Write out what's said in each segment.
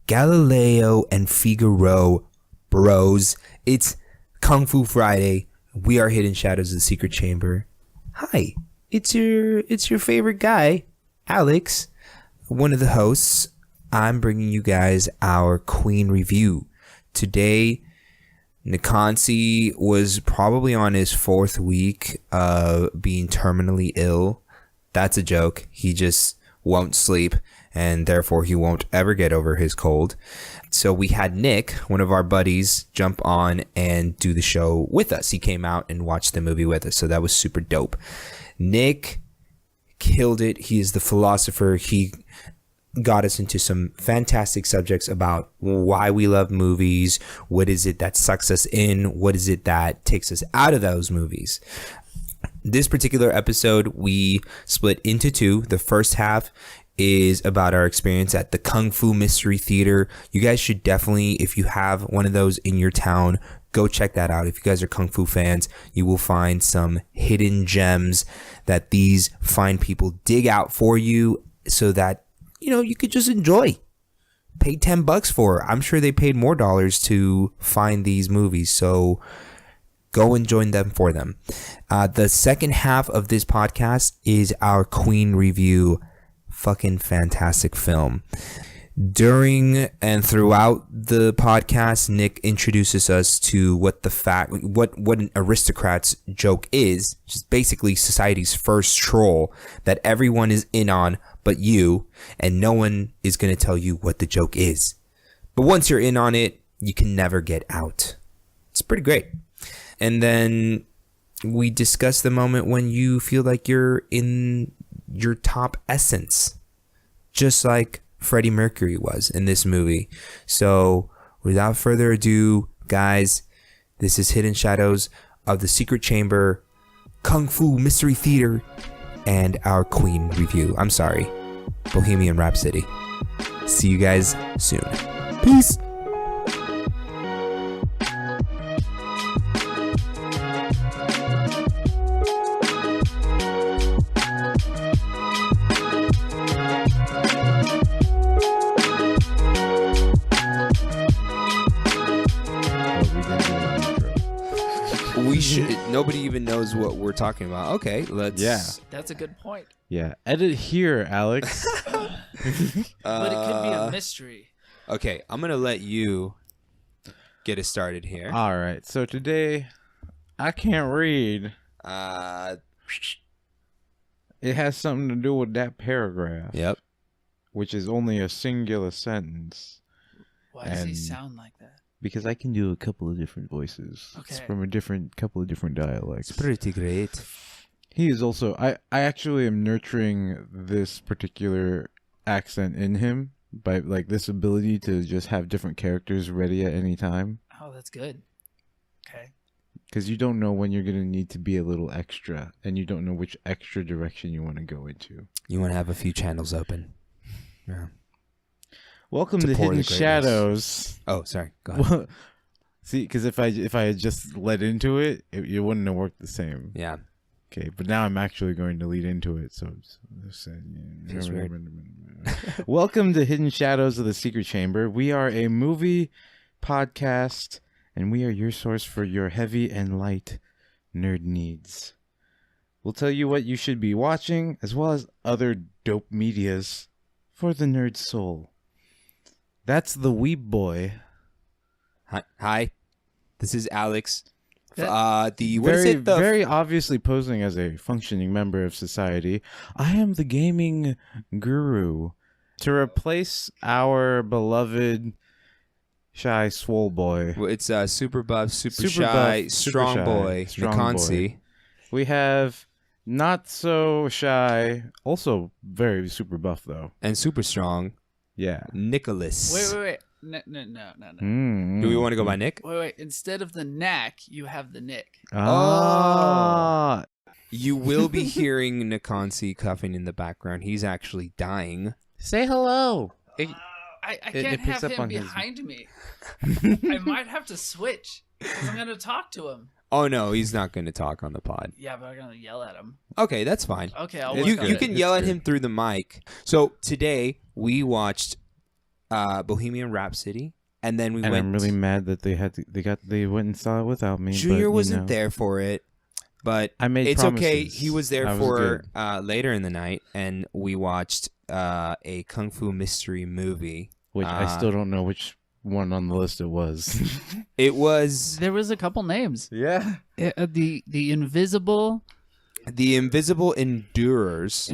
Galileo and Figaro bros. It's Kung Fu Friday. We are Hidden Shadows of the Secret Chamber. Hi, it's your favorite guy, Alex, one of the hosts. I'm bringing you guys our Queen review. Today, Nikansi was probably on his 4th week of being terminally ill. That's a joke. He just won't sleep, and therefore he won't ever get over his cold. So we had Nick, one of our buddies, jump on and do the show with us. He came out and watched the movie with us, so that was super dope. Nick killed it. He is the philosopher. He got us into some fantastic subjects about why we love movies, what is it that sucks us in, what is it that takes us out of those movies. This particular episode, we split into 2. The first half is about our experience at the Kung Fu Mystery Theater. You guys should definitely, if you have one of those in your town, go check that out. If you guys are Kung Fu fans, you will find some hidden gems that these fine people dig out for you so that, you know, you could just enjoy. Pay $10 for it. I'm sure they paid more dollars to find these movies. So go and join them for them. The second half of this podcast is our Queen review. Fucking fantastic film. During and throughout the podcast, Nick introduces us to what an aristocrat's joke is, which is basically society's first troll that everyone is in on but you, and no one is going to tell you what the joke is. But once you're in on it, you can never get out. It's pretty great. And then we discuss the moment when you feel like you're in your top essence, just like Freddie Mercury was in this movie. So without further ado, guys, this is Hidden Shadows of the Secret Chamber, Kung Fu Mystery Theater, and our Queen review. I'm sorry, Bohemian Rhapsody. See you guys soon. Peace. Nobody even knows what we're talking about. Okay, let's... Yeah. That's a good point. Yeah. Edit here, Alex. But it could be a mystery. Okay, I'm going to let you get us started here. All right. So today, I can't read. It has something to do with that paragraph. Yep. Which is only a singular sentence. Why does he sound like that? Because I can do a couple of different voices. Okay. It's from couple of different dialects. It's pretty great. He is also... I actually am nurturing this particular accent in him by like this ability to just have different characters ready at any time. Oh, that's good. Okay. Because you don't know when you're going to need to be a little extra, and you don't know which extra direction you want to go into. You want to have a few channels open. Yeah. Welcome to Hidden Shadows. Oh, sorry. Go ahead. See, because if I had just led into it, it wouldn't have worked the same. Yeah. Okay, but now I'm actually going to lead into it. So, welcome to Hidden Shadows of the Secret Chamber. We are a movie podcast, and we are your source for your heavy and light nerd needs. We'll tell you what you should be watching, as well as other dope medias for the nerd soul. That's the Weeb Boy. Hi. This is Alex. Very obviously posing as a functioning member of society. I am the gaming guru. To replace our beloved shy swole boy. Well, it's super buff, super shy, strong boy, Nikansi. We have not so shy, also very super buff though. And super strong. Yeah. Nicholas. Wait. No. Do we want to go by Nick? Wait. Instead of the knack, you have the Nick. Ah. You will be hearing Nikansi coughing in the background. He's actually dying. Say hello. I can't have him behind me. I might have to switch because I'm going to talk to him. Oh, no, he's not going to talk on the pod. Yeah, but I'm going to yell at him. Okay, that's fine. Okay, I'll You can yell at him through the mic. So today we watched Bohemian Rhapsody, and then I'm really mad that they went and saw it without me. Junior wasn't there for it, but I made it's promises. okay. He was there for later in the night, and we watched a kung fu mystery movie, which I still don't know which one on the list it was. It was. There was a couple names. Yeah. The Invisible. The Invisible Endurers.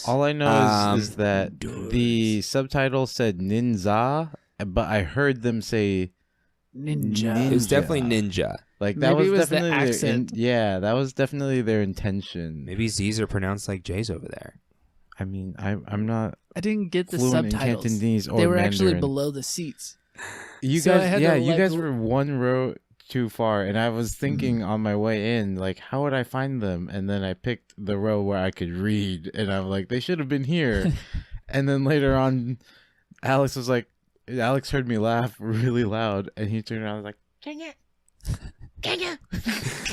All I know is that the subtitle said ninja, but I heard them say ninja. It was definitely ninja. Like that Maybe was it was the definitely accent. that was definitely their intention. Maybe Z's are pronounced like J's over there. I mean, I'm not. I didn't get the fluent in subtitles. Cantonese or they were Mandarin. actually below the seats. You So I guys, had yeah, to, you like, guys were one row too far, and I was thinking on my way in, like, how would I find them? And then I picked the row where I could read, and I'm like, they should have been here. And then later on, Alex heard me laugh really loud, and he turned around and was like, Junior.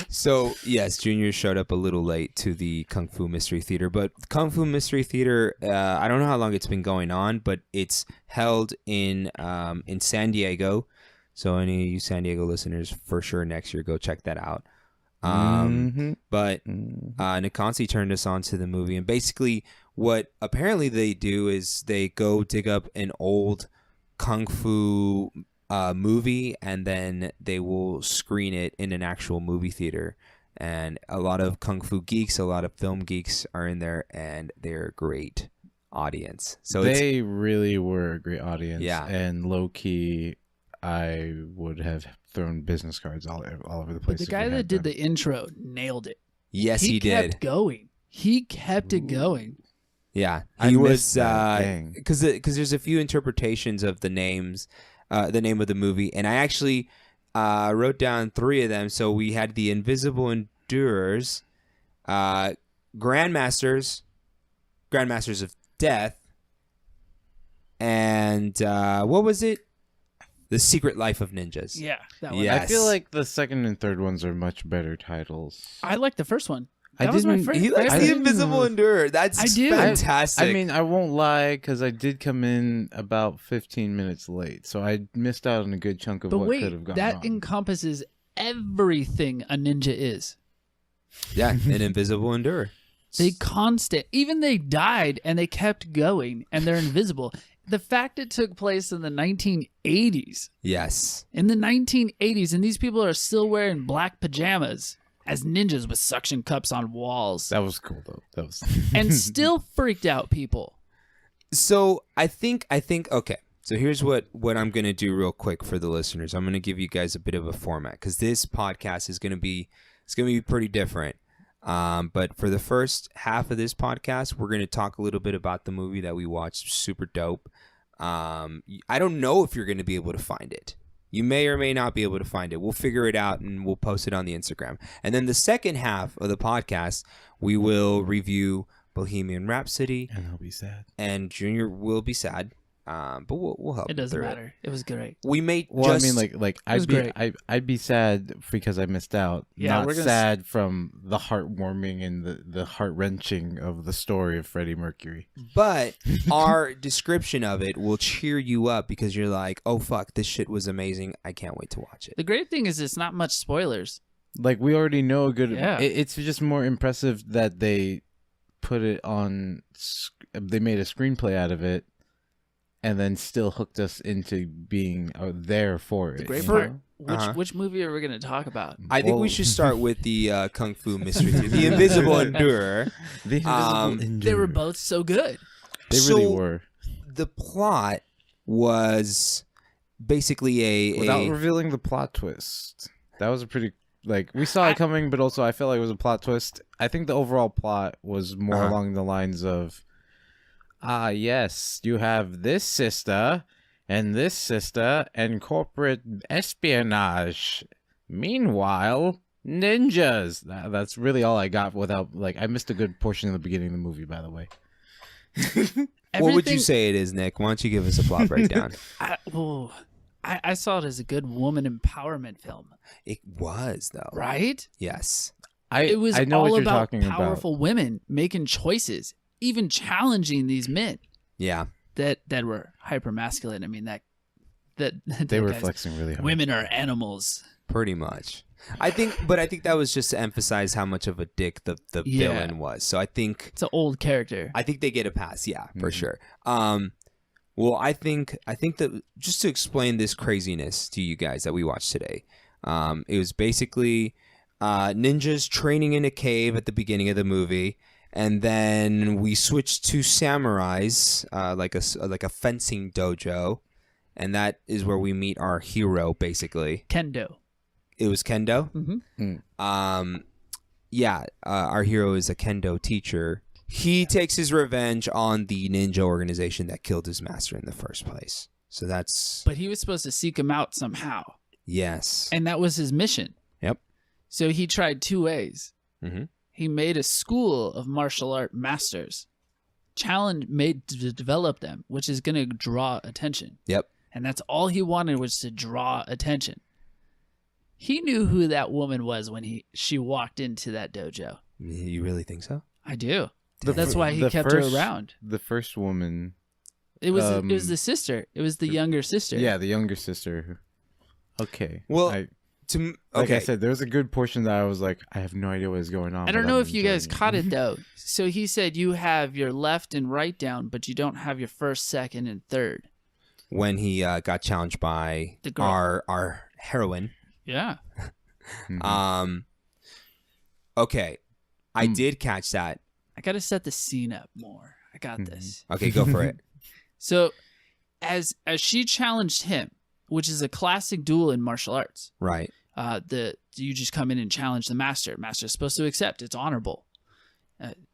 So, yes, Junior showed up a little late to the Kung Fu Mystery Theater. But Kung Fu Mystery Theater, I don't know how long it's been going on, but it's held in San Diego. So any of you San Diego listeners, for sure, next year, go check that out. But Nikansi turned us on to the movie. And basically what apparently they do is they go dig up an old Kung Fu movie, and then they will screen it in an actual movie theater. And a lot of Kung Fu geeks, a lot of film geeks are in there, and they're a great audience. So they really were a great audience. Yeah. And low key, I would have thrown business cards all over the place. But the guy that did the intro nailed it. Yes, he He did. kept going. He kept it going. Yeah, I he missed was that. because there's a few interpretations of the names, the name of the movie, and I actually wrote down 3 of them. So we had the Invisible Endurers, Grandmasters of Death, and what was it? The Secret Life of Ninjas. Yeah, that one. Yes. I feel like the second and third ones are much better titles. I like the first one. I That was my didn't- favorite. He likes I the didn't- Invisible Endurer. That's I do. fantastic. I mean, I won't lie, because I did come in about 15 minutes late, so I missed out on a good chunk of But what wait, could have gone that wrong. encompasses everything a ninja is. yeah, an Invisible Endurer. Even they died and they kept going and they're invisible. The fact it took place in the 1980s. Yes. In the 1980s, and these people are still wearing black pajamas as ninjas with suction cups on walls. That was cool, though. That was And still freaked out people. So I think okay. So here's what I'm gonna do real quick for the listeners. I'm gonna give you guys a bit of a format because this podcast is gonna be pretty different. But for the first half of this podcast, we're gonna talk a little bit about the movie that we watched. Super dope. I don't know if you're gonna be able to find it. You may or may not be able to find it. We'll figure it out and we'll post it on the Instagram. And then the second half of the podcast, we will review Bohemian Rhapsody. And I'll be sad. And Junior will be sad. But we'll help. It doesn't through matter. It was great. We may Well, just... I mean, like was great. I'd be sad because I missed out. Yeah, not we're gonna sad from the heartwarming and the heart wrenching of the story of Freddie Mercury. But our description of it will cheer you up because you're like, oh, fuck, this shit was amazing. I can't wait to watch it. The great thing is it's not much spoilers. Like, we already know a good. Yeah. It's just more impressive that they put it on. They made a screenplay out of it, and then still hooked us into being there for it. The great you part. know? Which movie are we going to talk about? I think we should start with the Kung Fu Mystery Theater, the Invisible Endurer. The Invisible They were Endurer. both so good. They really So, were. The plot was basically Without revealing the plot twist. That was a pretty, like, we saw it coming, but also I felt like it was a plot twist. I think the overall plot was more along the lines of, yes, you have this sister and corporate espionage. Meanwhile, ninjas. That's really all I got without, like, I missed a good portion of the beginning of the movie, by the way. What would you say it is, Nick? Why don't you give us a plot breakdown? I saw it as a good woman empowerment film. It was, though. Right? Yes. It was I know all what you're about talking powerful women making choices, even challenging these men. Yeah. that were hyper masculine. I mean that They were guys, flexing really hard. women are animals. Pretty much. I think that was just to emphasize how much of a dick the Yeah. villain was. So I think It's an old character. they get a pass, yeah, for sure. Well, I think that just to explain this craziness to you guys that we watched today, it was basically ninjas training in a cave at the beginning of the movie, and then we switched to samurais, like a fencing dojo, and that is where we meet our hero. Basically, Kendo. it was kendo. Mm-hmm. Our hero is a kendo teacher. He takes his revenge on the ninja organization that killed his master in the first place. So that's... But he was supposed to seek him out somehow. Yes. And that was his mission. Yep. So he tried 2 ways. Mm-hmm. He made a school of martial art masters. Made to develop them, which is going to draw attention. Yep. And that's all he wanted, was to draw attention. He knew who that woman was when she walked into that dojo. You really think so? I do. That's why he kept her around. The first woman. It was the sister. It was the younger sister. Yeah, the younger sister. Okay. Well, like okay. I said, there was a good portion that I was like, I have no idea what is going on. I don't but know I'm if you guys enjoying it. caught it though. So he said you have your left and right down, but you don't have your first, second, and third. When he got challenged by The girl. our heroine. Yeah. Okay. I did catch that. I got to set the scene up more. I got this. Okay, go for it. So as she challenged him, which is a classic duel in martial arts, Right. you just come in and challenge the master. Master's supposed to accept. It's honorable,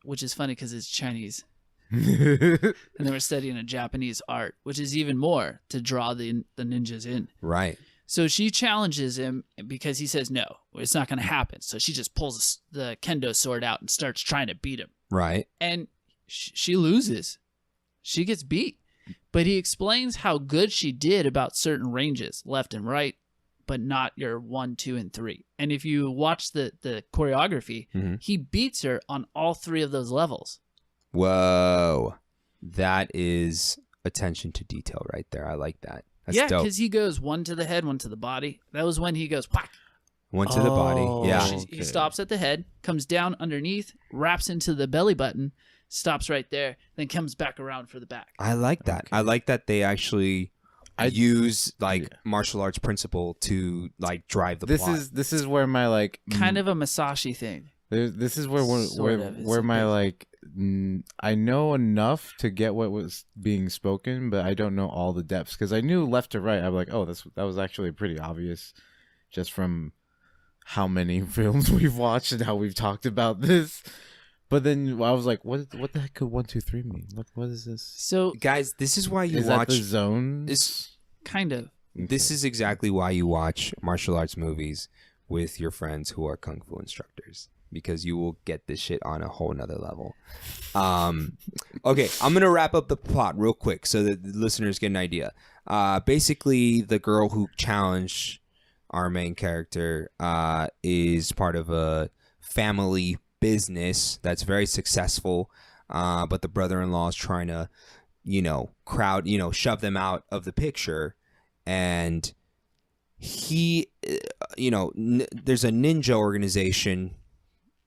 which is funny because it's Chinese. And they were studying a Japanese art, which is even more to draw the ninjas in. Right. So she challenges him because he says, no, it's not going to happen. So she just pulls the kendo sword out and starts trying to beat him. Right. And she loses. She gets beat. But he explains how good she did about certain ranges, left and right, but not your 1, 2, and 3. And if you watch the choreography, he beats her on all 3 of those levels. Whoa. That is attention to detail right there. I like that. That's yeah, dope. because he goes 1 to the head, 1 to the body. That was when he goes, whack. One to the body. Yeah. He stops at the head, comes down underneath, wraps into the belly button, stops right there, then comes back around for the back. I like that. I like that they actually use martial arts principle to like drive the plot. This is where my like Kind of a Masashi thing. this is where Sort of. It's where a my bit- like I know enough to get what was being spoken, but I don't know all the depths because I knew left to right. I'm like, oh, that was actually pretty obvious, just from how many films we've watched and how we've talked about this. But then I was like, what the heck could 1, 2, 3 mean? What is this? So, Guys, this is why you Is that watch the zone? kind of. This is exactly why you watch martial arts movies with your friends who are kung fu instructors, because you will get this shit on a whole nother level. Okay, I'm gonna wrap up the plot real quick so that the listeners get an idea. Basically, the girl who challenged our main character is part of a family business that's very successful, but the brother-in-law is trying to, shove them out of the picture, and he, there's a ninja organization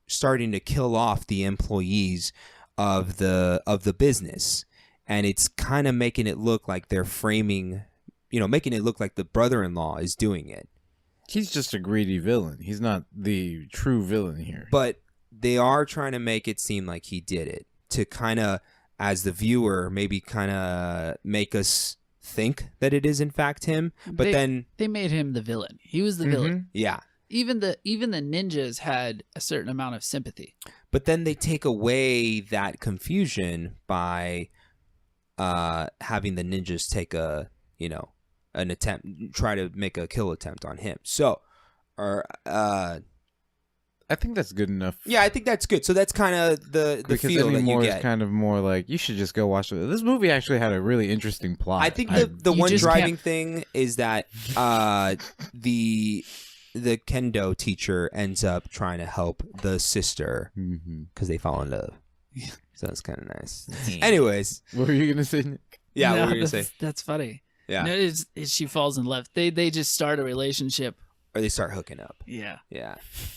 starting to kill off the employees of the business, and it's kind of making it look like they're making it look like the brother-in-law is doing it. He's just a greedy villain. He's not the true villain here. But they are trying to make it seem like he did it to kind of, as the viewer, maybe kind of make us think that it is in fact him. But then they made him the villain. He was the villain. yeah. Even the ninjas had a certain amount of sympathy. But then they take away that confusion by having the ninjas take an attempt, try to make a kill attempt on him. So, I think that's good enough. yeah, I think that's good. So that's kind of the Because feel that anymore you is get. kind of more like you should just go watch it. This movie actually had a really interesting plot. I think the You one just driving thing is that the kendo teacher ends up trying to help the sister because they fall in love. So that's kind of nice. Anyways, What were you gonna say, Nick? Yeah, No, what were you gonna say? That's funny. Yeah, No, she falls in love. They just start a relationship. or they start hooking up. Yeah. Yeah,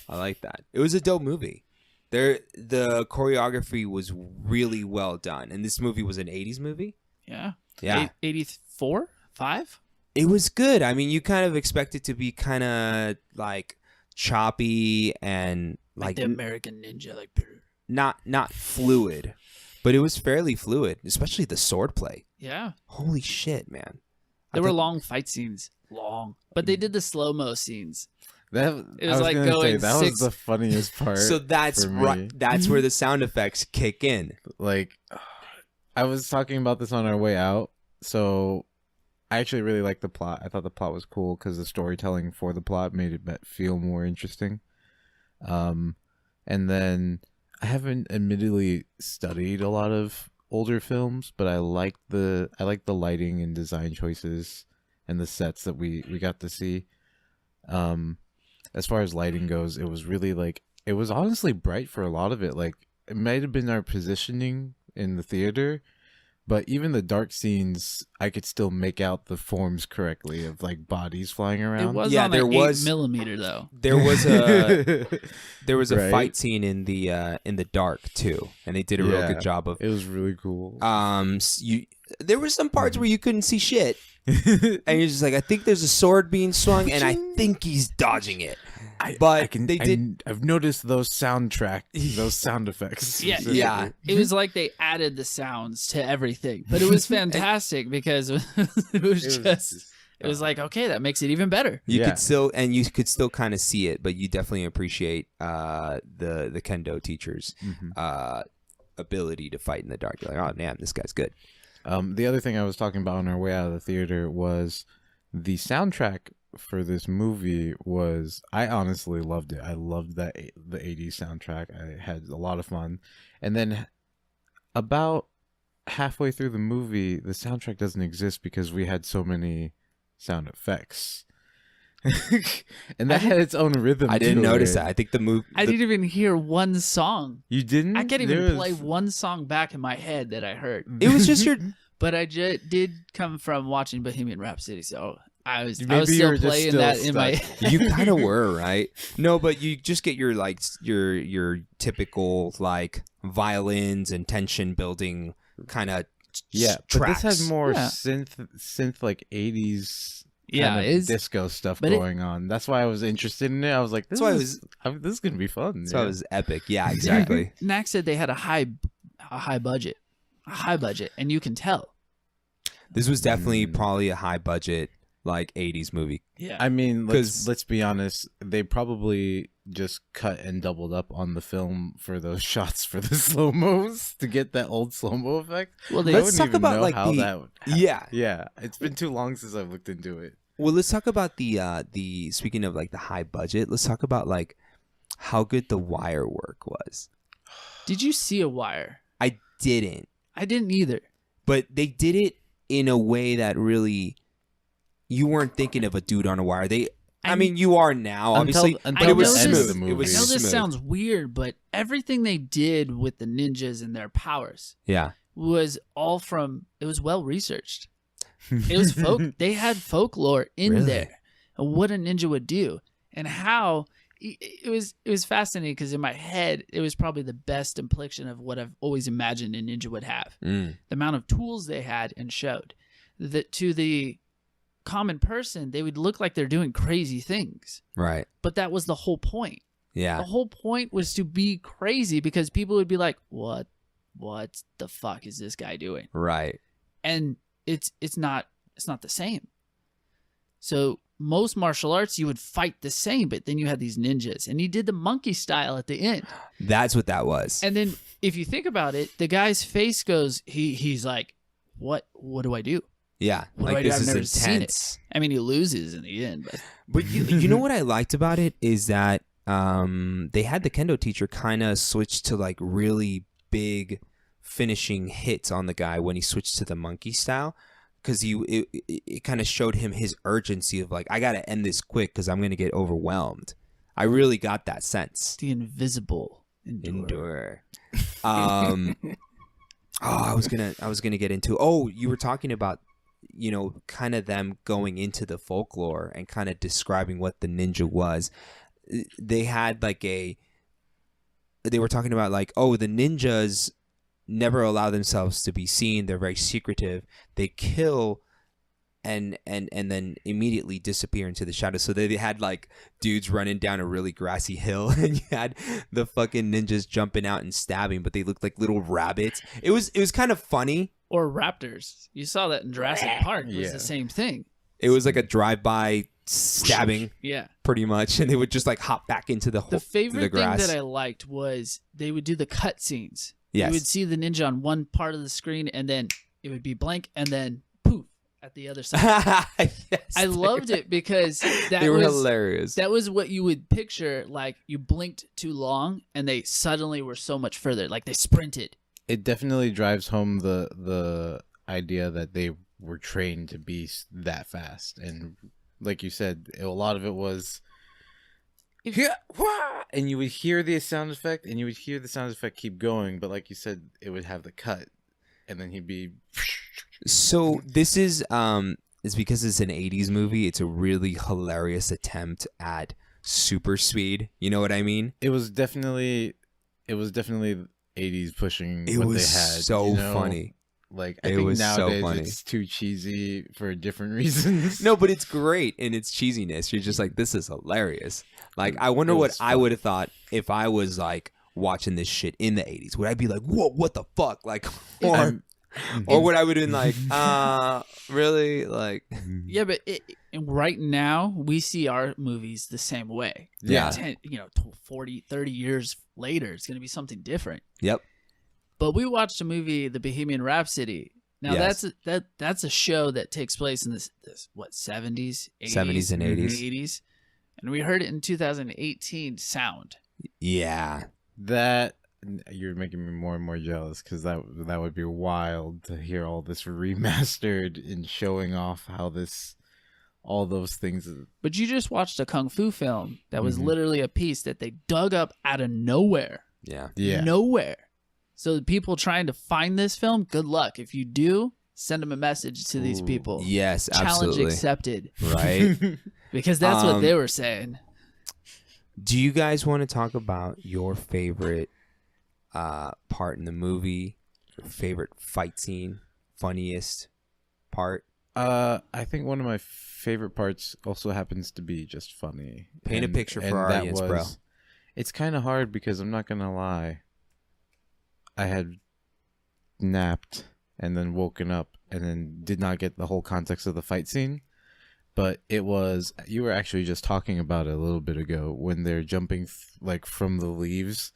I like that. It was a dope movie. The choreography was really well done, and this movie was an '80s movie. Yeah. Yeah, 84, 5. it was good. I mean, you kind of expect it to be kind of like choppy and Like like the American Ninja, like. not fluid, but it was fairly fluid, especially the swordplay. Yeah. Holy shit, man! There were long fight scenes, but they did the slow mo scenes. It was like going that six- was the funniest part. So that's for me. right. That's where the sound effects kick in. Like, I was talking about this on our way out. So I actually really liked the plot. I thought the plot was cool because the storytelling for the plot made it feel more interesting. And then I haven't admittedly studied a lot of older films, but I like the lighting and design choices and the sets that we got to see. As far as lighting goes, it was really like, it was honestly bright for a lot of it. Like, it might have been our positioning in the theater, but even the dark scenes, I could still make out the forms correctly of like bodies flying around. It was Yeah, on there an was- 8mm though. There was a Right? fight scene in the dark too, and they did a real good job of. It was really cool. There were some parts where you couldn't see shit, and you're just like, I think there's a sword being swung, and I think he's dodging it. But I've noticed those sound effects. Yeah. Yeah. It was like they added the sounds to everything, but it was fantastic because it was like, okay, that makes it even better. You Yeah. could still kind of see it, but you definitely appreciate the kendo teacher's ability to fight in the dark. You're like, oh damn, this guy's good. The other thing I was talking about on our way out of the theater was the soundtrack for this movie I honestly loved it. I loved the 80s soundtrack. I had a lot of fun. And then about halfway through the movie, the soundtrack doesn't exist because we had so many sound effects. And that had its own rhythm. I didn't to notice it. that. I think the movie. I didn't even hear one song. You didn't? I can't even There play was- one song back in my head that I heard. It was just your. But I did come from watching Bohemian Rhapsody, so I was Maybe you still were just playing still that in my stuck. You kind of were, right? No, but you just get your like your typical like violins and tension building kind of Yeah, tracks. but this had more Yeah. synth like 80s Yeah, kind of it's disco stuff but it- going on. That's why I was interested in it. I was like, this That's why is going to be fun. So it was epic. Yeah, exactly. Max said they had a high budget, and you can tell. This was definitely probably a high budget like 80s movie. Yeah, I mean, 'Cause- let's be honest. They probably just cut and doubled up on the film for those shots for the slow mos to get that old slow mo effect. well, I they Let's wouldn't talk even about, know like, how the- that would Yeah. yeah. It's been too long since I've looked into it. Well, let's talk about the speaking of like the high budget. Let's talk about like how good the wire work was. Did you see a wire? I didn't, I didn't either. but they did it in a way that really you weren't thinking of a dude on a wire. I mean, you are now, obviously, until but it was the end of smooth. the It was I know this smooth. sounds weird, but everything they did with the ninjas and their powers Yeah, was all from. It was well researched. It was They had folklore in Really? there, and what a ninja would do, and how. It was fascinating because in my head it was probably the best depiction of what I've always imagined a ninja would have. The amount of tools they had and showed that to the common person they would look like they're doing crazy things, right. but that was the whole point. Yeah, The whole point was to be crazy because people would be like, what the fuck is this guy doing? right. And it's not the same. So most martial arts you would fight the same, but then you had these ninjas, and he did the monkey style at the end. That's what that was. And then if you think about it, the guy's face goes, he's like, what do I do? Yeah, What do like I do? this I've is never seen it. intense. I mean, he loses in the end, but But you know what I liked about it is that they had the kendo teacher kind of switch to like really big finishing hits on the guy when he switched to the monkey style, because it kind of showed him his urgency of like, I got to end this quick because I'm going to get overwhelmed. I really got that sense. the invisible endure. Endure. I was gonna get into. Oh, you were talking about, kind of them going into the folklore and kind of describing what the ninja was. They had they were talking about like, oh, the ninjas never allow themselves to be seen. They're very secretive. They kill and then immediately disappear into the shadows. So they had like dudes running down a really grassy hill, and you had the fucking ninjas jumping out and stabbing, but they looked like little rabbits. It was kind of funny. Or raptors. You saw that in Jurassic Park. It was the same thing. It was like a drive-by stabbing, Yeah. pretty much, and they would just like hop back into the hole. The favorite the thing grass. that I liked was they would do the cut scenes. Yes. You would see the ninja on one part of the screen, and then it would be blank, and then poof at the other side. Yes, I loved it because they were hilarious. That was what you would picture. Like you blinked too long, and they suddenly were so much further. Like they sprinted. It definitely drives home the idea that they were trained to be that fast, and like you said, a lot of it was, and you would hear the sound effect, and you would hear the sound effect keep going, but like you said, it would have the cut, and then he'd be. So this is because it's an 80s movie. It's a really hilarious attempt at super speed. You know what I mean? It was definitely 80s pushing It what was they had. so funny. Like I It think was so nowadays funny. it's too cheesy for different reasons. No, but it's great in its cheesiness. You're just like, this is hilarious. Like, I wonder It what was I fun. would have thought if I was like watching this shit in the 80s. Would I be like, whoa, what the fuck? Like, or would I would have been like, really? Like, Yeah, but right now we see our movies the same way. Yeah. 10, 40, 30 years later, it's going to be something different. Yep. But we watched a movie, The Bohemian Rhapsody. Now Yes. that's a show that takes place in this 70s, 80s, 70s and 80s. 80s. And we heard it in 2018 sound. Yeah. That you're making me more and more jealous because that would be wild to hear all this remastered and showing off how all those things. But you just watched a kung fu film that was Mhm. literally a piece that they dug up out of nowhere. Yeah. Yeah, Nowhere. So the people trying to find this film, good luck. If you do, send them a message to these Ooh. people. Yes, Challenge absolutely. accepted. Right? Because that's what they were saying. Do you guys want to talk about your favorite part in the movie? Your favorite fight scene? Funniest part? I think one of my favorite parts also happens to be just funny. Paint a picture for our that audience, bro. It's kind of hard because I'm not gonna lie. I had napped and then woken up and then did not get the whole context of the fight scene. But it was, you were actually just talking about it a little bit ago when they're jumping like from the leaves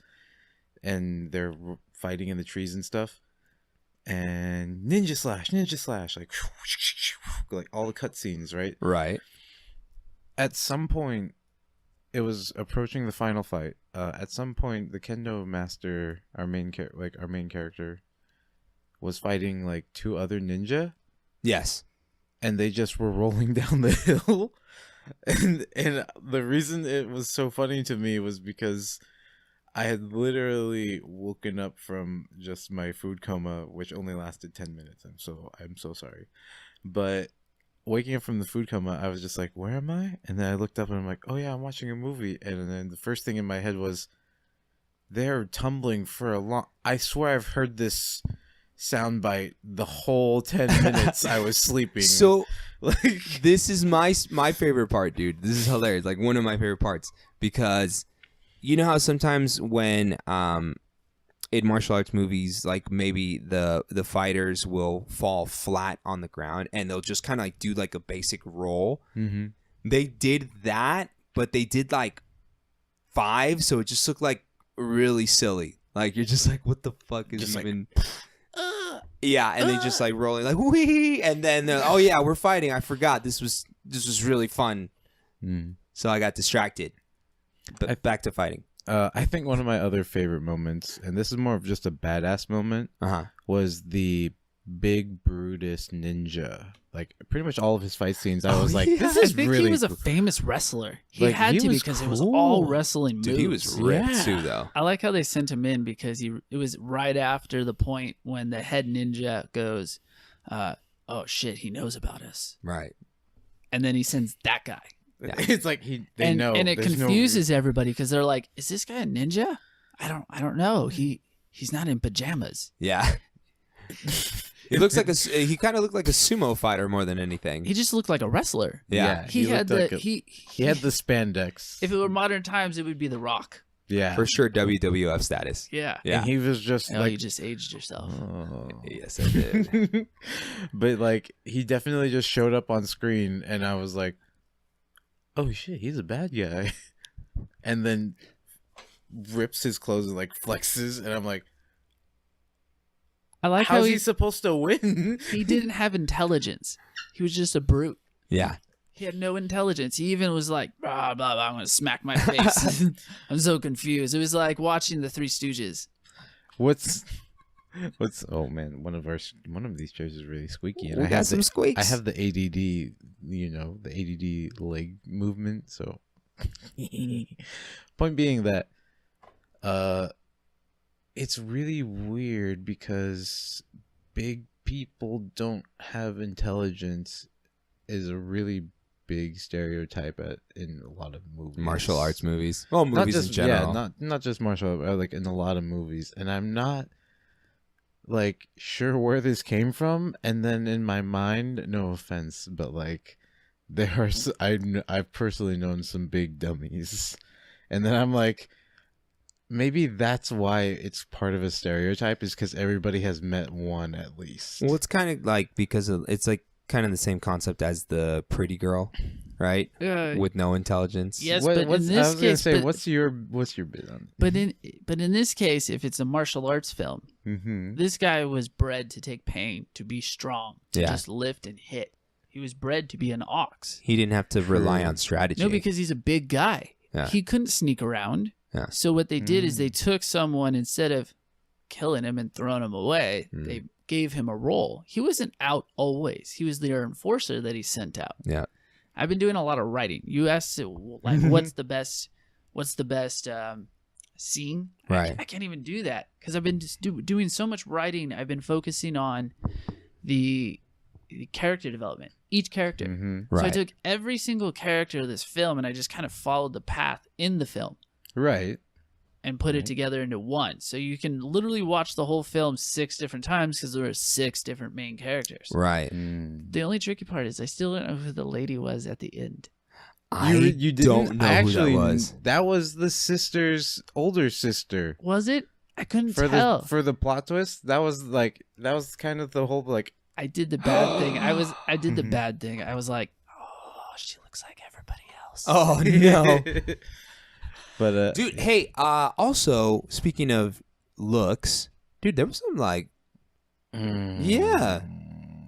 and they're fighting in the trees and stuff. And ninja slash, like all the cutscenes, right? Right. At some point, it was approaching the final fight. At some point, the kendo master, our main character, was fighting like two other ninja, Yes. and they just were rolling down the hill. And the reason it was so funny to me was because I had literally woken up from just my food coma, which only lasted 10 minutes. I'm so sorry. But waking up from the food coma, I was just like, where am I? And then I looked up and I'm like, oh yeah, I'm watching a movie. And then the first thing in my head was, they're tumbling for a long... I swear I've heard this soundbite the whole 10 minutes I was sleeping. So like, this is my favorite part, dude. This is hilarious. Like one of my favorite parts because you know how sometimes when in martial arts movies, like maybe the fighters will fall flat on the ground and they'll just kind of like do like a basic roll. mm-hmm. They did that, but they did like 5, so it just looked like really silly. Like you're just like, what the fuck is Just like, even? Yeah, and they just like rolling like wee, and then oh yeah, we're fighting. I forgot this was really fun, so I got distracted. But back to fighting. I think one of my other favorite moments, and this is more of just a badass moment, Uh huh. was the big Brutus ninja. Like pretty much all of his fight scenes, I was like, yeah. this I is think really he was a cool. famous wrestler. He Like, had he to was because it was cool. all wrestling moves. Dude, he was ripped Yeah. too, though. I like how they sent him in because it was right after the point when the head ninja goes, "Oh shit, he knows about us," Right. and then he sends that guy. Yeah. It's like they know, and it There's no- confuses everybody because they're like, "Is this guy a ninja? I don't know. He's not in pajamas. Yeah. He looks like he kind of looked like a sumo fighter more than anything. He just looked like a wrestler. Yeah. He had looked the like he had the spandex. If it were modern times, it would be The Rock. Yeah, For sure, WWF status. Yeah. Yeah. And he was just Oh, like, you just aged yourself. oh. Yes, I did. But like he definitely just showed up on screen, and I was like, "Oh shit, he's a bad guy," and then rips his clothes and like flexes, and I'm like, I like how "How's he supposed to win?" he didn't have intelligence. He was just a brute. Yeah. He had no intelligence. He even was like, blah, blah, blah, I'm going to smack my face. I'm so confused. It was like watching the Three Stooges. What's oh man, one of these chairs is really squeaky, and We I got have some the, squeaks. I have the ADD, the ADD leg movement. So, point being that, it's really weird because big people don't have intelligence is a really big stereotype in a lot of movies. Martial arts movies. Well, movies in general. Yeah, not just martial art, like in a lot of movies. And I'm not like sure where this came from. And then in my mind, no offense, but like there are I've personally known some big dummies, and then I'm like, maybe that's why it's part of a stereotype, is because everybody has met one at least. Well, it's kind of like it's like kind of the same concept as the pretty girl, right? With no intelligence. Yes, What- but what's, in I this was gonna case, say, but, what's your bit on but in this case, if it's a martial arts film, it? Mm-hmm. this guy was bred to take pain, to be strong, to Yeah. just lift and hit. He was bred to be an ox. He didn't have to rely True. on strategy. No, because he's a big guy. Yeah. He couldn't sneak around. Yeah. So what they did is they took someone, instead of killing him and throwing him away, they gave him a role. He wasn't out always. He was their enforcer that he sent out. Yeah. I've been doing a lot of writing. You asked, like, what's the best scene? Right. I can't even do that because I've been just doing so much writing. I've been focusing on the character development, each character. Mm-hmm. So I Right. took every single character of this film and I just kind of followed the path in the film Right. and put it together into one. So you can literally watch the whole film 6 different times because there are 6 different main characters. Right. Mm. The only tricky part is I still don't know who the lady was at the end. I You didn't? don't know Actually, who that was. That was the sister's older sister. Was it? I couldn't For tell. the plot twist, that was kind of the whole like. I did the bad thing. I did the bad thing. I was like, oh, she looks like everybody else. Oh no. But Dude, hey, also speaking of looks, dude, there was some like yeah.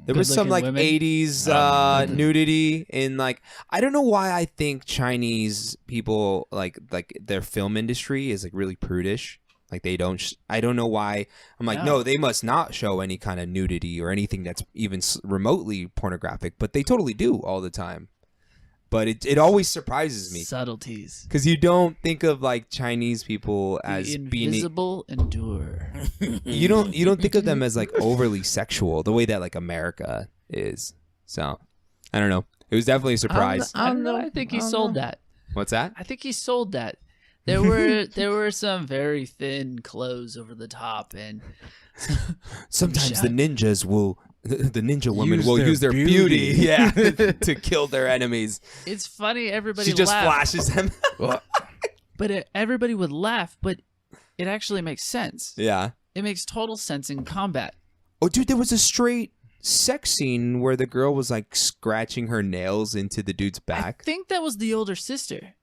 There was some Good-looking like women? 80s nudity in like I don't know why I think Chinese people like their film industry is like really prudish. Like they don't I don't know why. I'm like, no, they must not show any kind of nudity or anything that's even remotely pornographic, but they totally do all the time. But it always surprises me Subtleties. because you don't think of like Chinese people as The being invisible endure. you don't think of them as like overly sexual the way that like America is. So I don't know. It was definitely a surprise. I don't know. I think he sold that. What's that? I think he sold that. There were some very thin clothes over the top, and Sometimes the ninjas will the ninja women Use will their use their beauty. yeah, to kill their enemies. it's funny. Everybody She just laughed, flashes them. but everybody would laugh. But it actually makes sense. Yeah. It makes total sense in combat. Oh, dude, there was a straight sex scene where the girl was like scratching her nails into the dude's I back. think that was the older sister.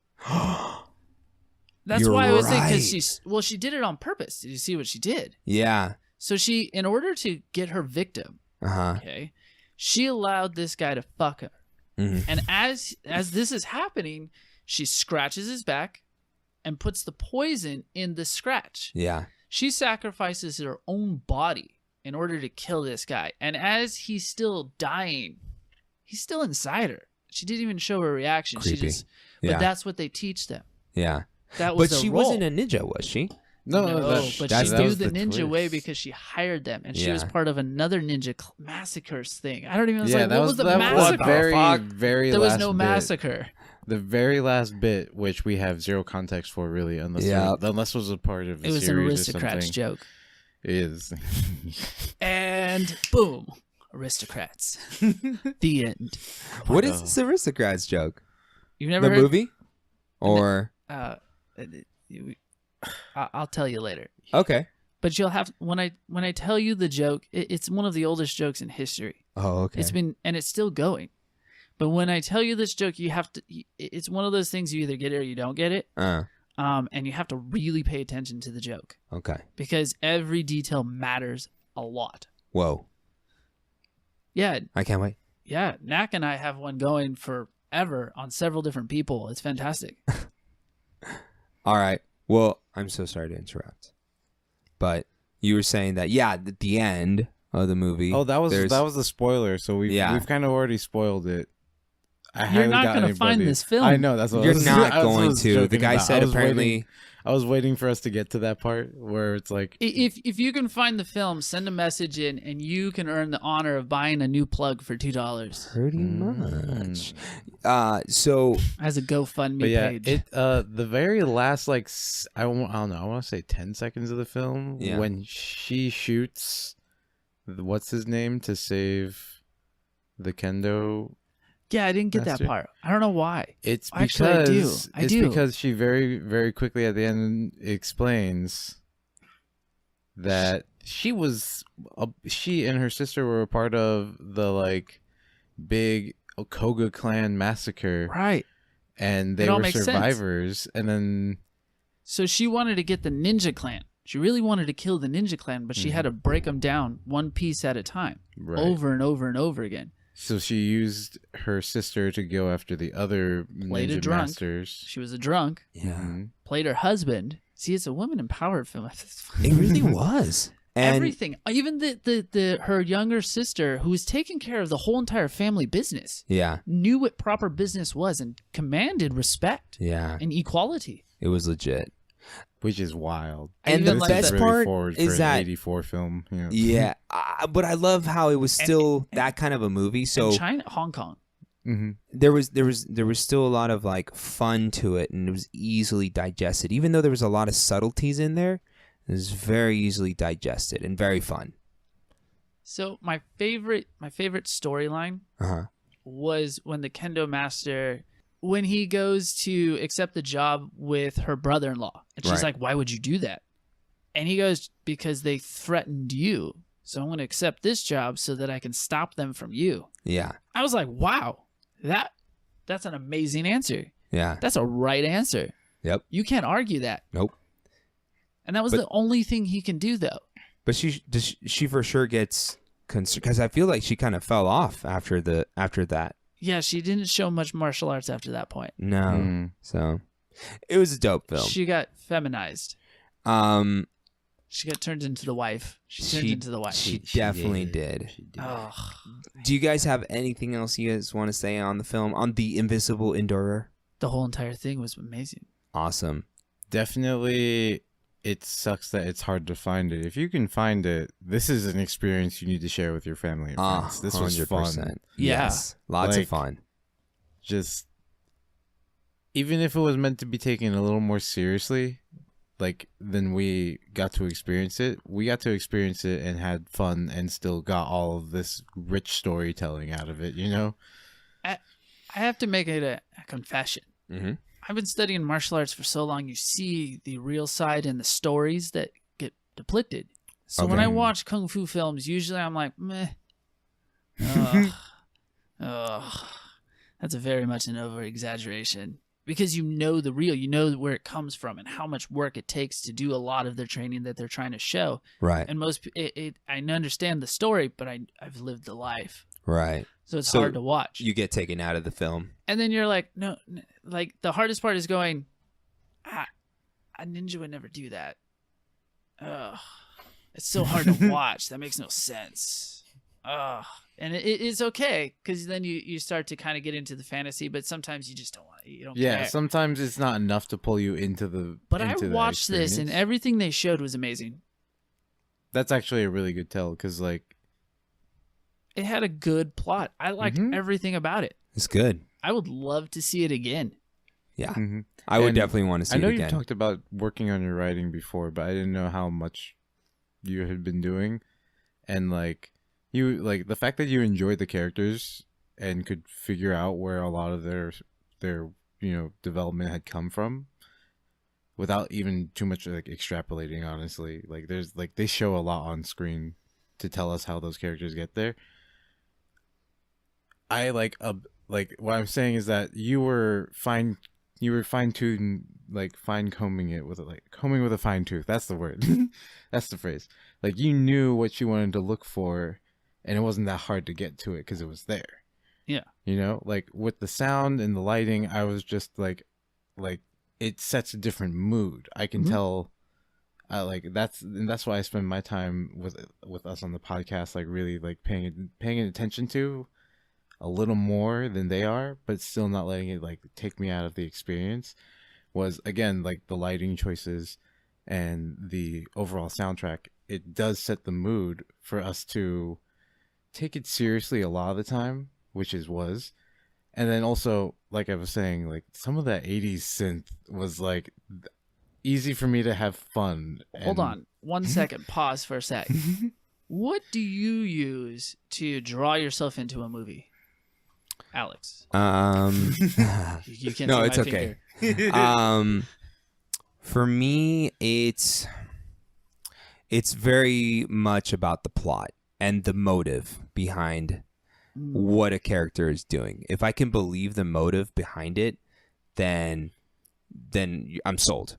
That's You're why I was thinking right. because she did it on purpose. Did you see what she did? Yeah. So she, in order to get her victim, Uh-huh. okay, she allowed this guy to fuck her. Mhm. And as this is happening, she scratches his back and puts the poison in the scratch. Yeah. She sacrifices her own body in order to kill this guy. And as he's still dying, he's still inside her. She didn't even show her reaction. Creepy. But that's what they teach them. Yeah. That was But she role. wasn't a ninja, was she? No, but she knew was the ninja way twist. because she hired them, and she Yeah. was part of another ninja massacres thing. I don't even know. Yeah, What was the massacre? very There was last no bit. massacre. The very last bit, which we have zero context for, really, unless it was a part of the It was an series or aristocrats something. joke. It is. And boom, aristocrats. The end. What is this aristocrats joke? You've never The heard? movie? Or I'll tell you later. okay. But you'll have when I tell you the joke, it's one of the oldest jokes in history. Oh, okay. It's still going. But when I tell you this joke, you have to. It's one of those things you either get it or you don't get it. And you have to really pay attention to the joke Okay. because every detail matters a lot. Whoa. Yeah, I can't wait. yeah. Knack and I have one going forever on several different people. It's fantastic. All right. Well, I'm so sorry to interrupt. But you were saying that, at the end of the movie. Oh, that was the spoiler. So we've kind of already spoiled it. You're not going to find this film. I know, that's what You're I was, not I was going to. The joking guy about. said apparently. I was waiting for us to get to that part where it's like, If you can find the film, send a message in, and you can earn the honor of buying a new plug for $2. Pretty much. So As a GoFundMe but yeah, page. the very last I don't know, I want to say 10 seconds of the film when she shoots, what's his name, to save the kendo. Yeah, I didn't get that part. I don't know why. It's Actually, I do. because she very, very quickly at the end explains that she and her sister were a part of the big Koga clan massacre, Right. and they It all were makes sense. survivors. And then So she wanted to get the ninja clan. She really wanted to kill the ninja clan, but she had to break them down one piece at a time, over and over and over again. So she used her sister to go after the other Played a ninja drunk. masters. She was a drunk. yeah, Played her husband. See, it's a woman-empowered film. it really was. And Everything, even her younger sister, who was taking care of the whole entire family business, knew what proper business was and commanded respect and equality. It was legit. Which is wild. And the Even best really part forward is for that an 84 film. Yeah. Yeah, but I love how it was still that kind of a movie. So In China, Hong Kong. Mm-hmm. there was still a lot of fun to it, and it was easily digested. Even though there was a lot of subtleties in there, it was very easily digested and very fun. So my favorite storyline was when the kendo master, when he goes to accept the job with her brother-in-law, and she's like, "Why would you do that?" And he goes, "Because they threatened you, so I'm going to accept this job so that I can stop them from you." Yeah, I was like, "Wow, that's an amazing answer. yeah, That's a right answer. yep, You can't argue that." nope. And that was the only thing he can do, though. But she for sure gets concerned because I feel like she kind of fell off after that. Yeah, she didn't show much martial arts after that point. No, so it was a dope film. She got feminized. She got turned into the wife. She definitely did. Oh, Do you guys have anything else you guys want to say on the film, on The Invisible Endurer? the whole entire thing was amazing. Awesome. Definitely, it sucks that it's hard to find it. If you can find it, this is an experience you need to share with your family and friends. This was fun. Yeah. Yes, lots of fun. Just, even if it was meant to be taken a little more seriously, then we got to experience it. We got to experience it and had fun and still got all of this rich storytelling out of it, you know? I have to make it a confession. Mm-hmm. I've been studying martial arts for so long, you see the real side and the stories that get depicted. So when I watch kung fu films, usually I'm like, meh. Ugh. That's very much an over-exaggeration. Because you know the real, you know where it comes from and how much work it takes to do a lot of their training that they're trying to show. Right. And I understand the story, but I've lived the life. Right. So it's hard to watch. You get taken out of the film. And then you're like, no, the hardest part is going, a ninja would never do that. Ugh. It's so hard to watch. That makes no sense. Ugh. And it's okay because then you start to kind of get into the fantasy, but sometimes you just don't want you don't care. Sometimes it's not enough to pull you into the. But into I watched this and everything they showed was amazing. That's actually a really good tell because like it had a good plot. I liked everything about it. It's good. I would love to see it again. Yeah, I would definitely want to see it again. I know you talked about working on your writing before, but I didn't know how much you had been doing, and like. You like the fact that you enjoyed the characters and could figure out where a lot of their development had come from without even too much like extrapolating, honestly. Like there's like they show a lot on screen to tell us how those characters get there. I like what I'm saying is that you were fine tuning, like fine combing it with combing with a fine tooth. That's the word. That's the phrase. Like you knew what you wanted to look for. And it wasn't that hard to get to it because it was there. Yeah. You know, like with the sound and the lighting, I was just like it sets a different mood. I can tell. That's why I spend my time with us on the podcast, like really like paying attention to a little more than they are, but still not letting it like take me out of the experience. Was again like the lighting choices and the overall soundtrack. It does set the mood for us to take it seriously a lot of the time, which was, and then also like I was saying, like some of that 80s synth was like easy for me to have fun. Hold on 1 second, pause for a sec. What do you use to draw yourself into a movie, Alex? You can't no, see it's my okay. finger. For me, it's very much about the plot and the motive behind what a character is doing. If I can believe the motive behind it, then I'm sold.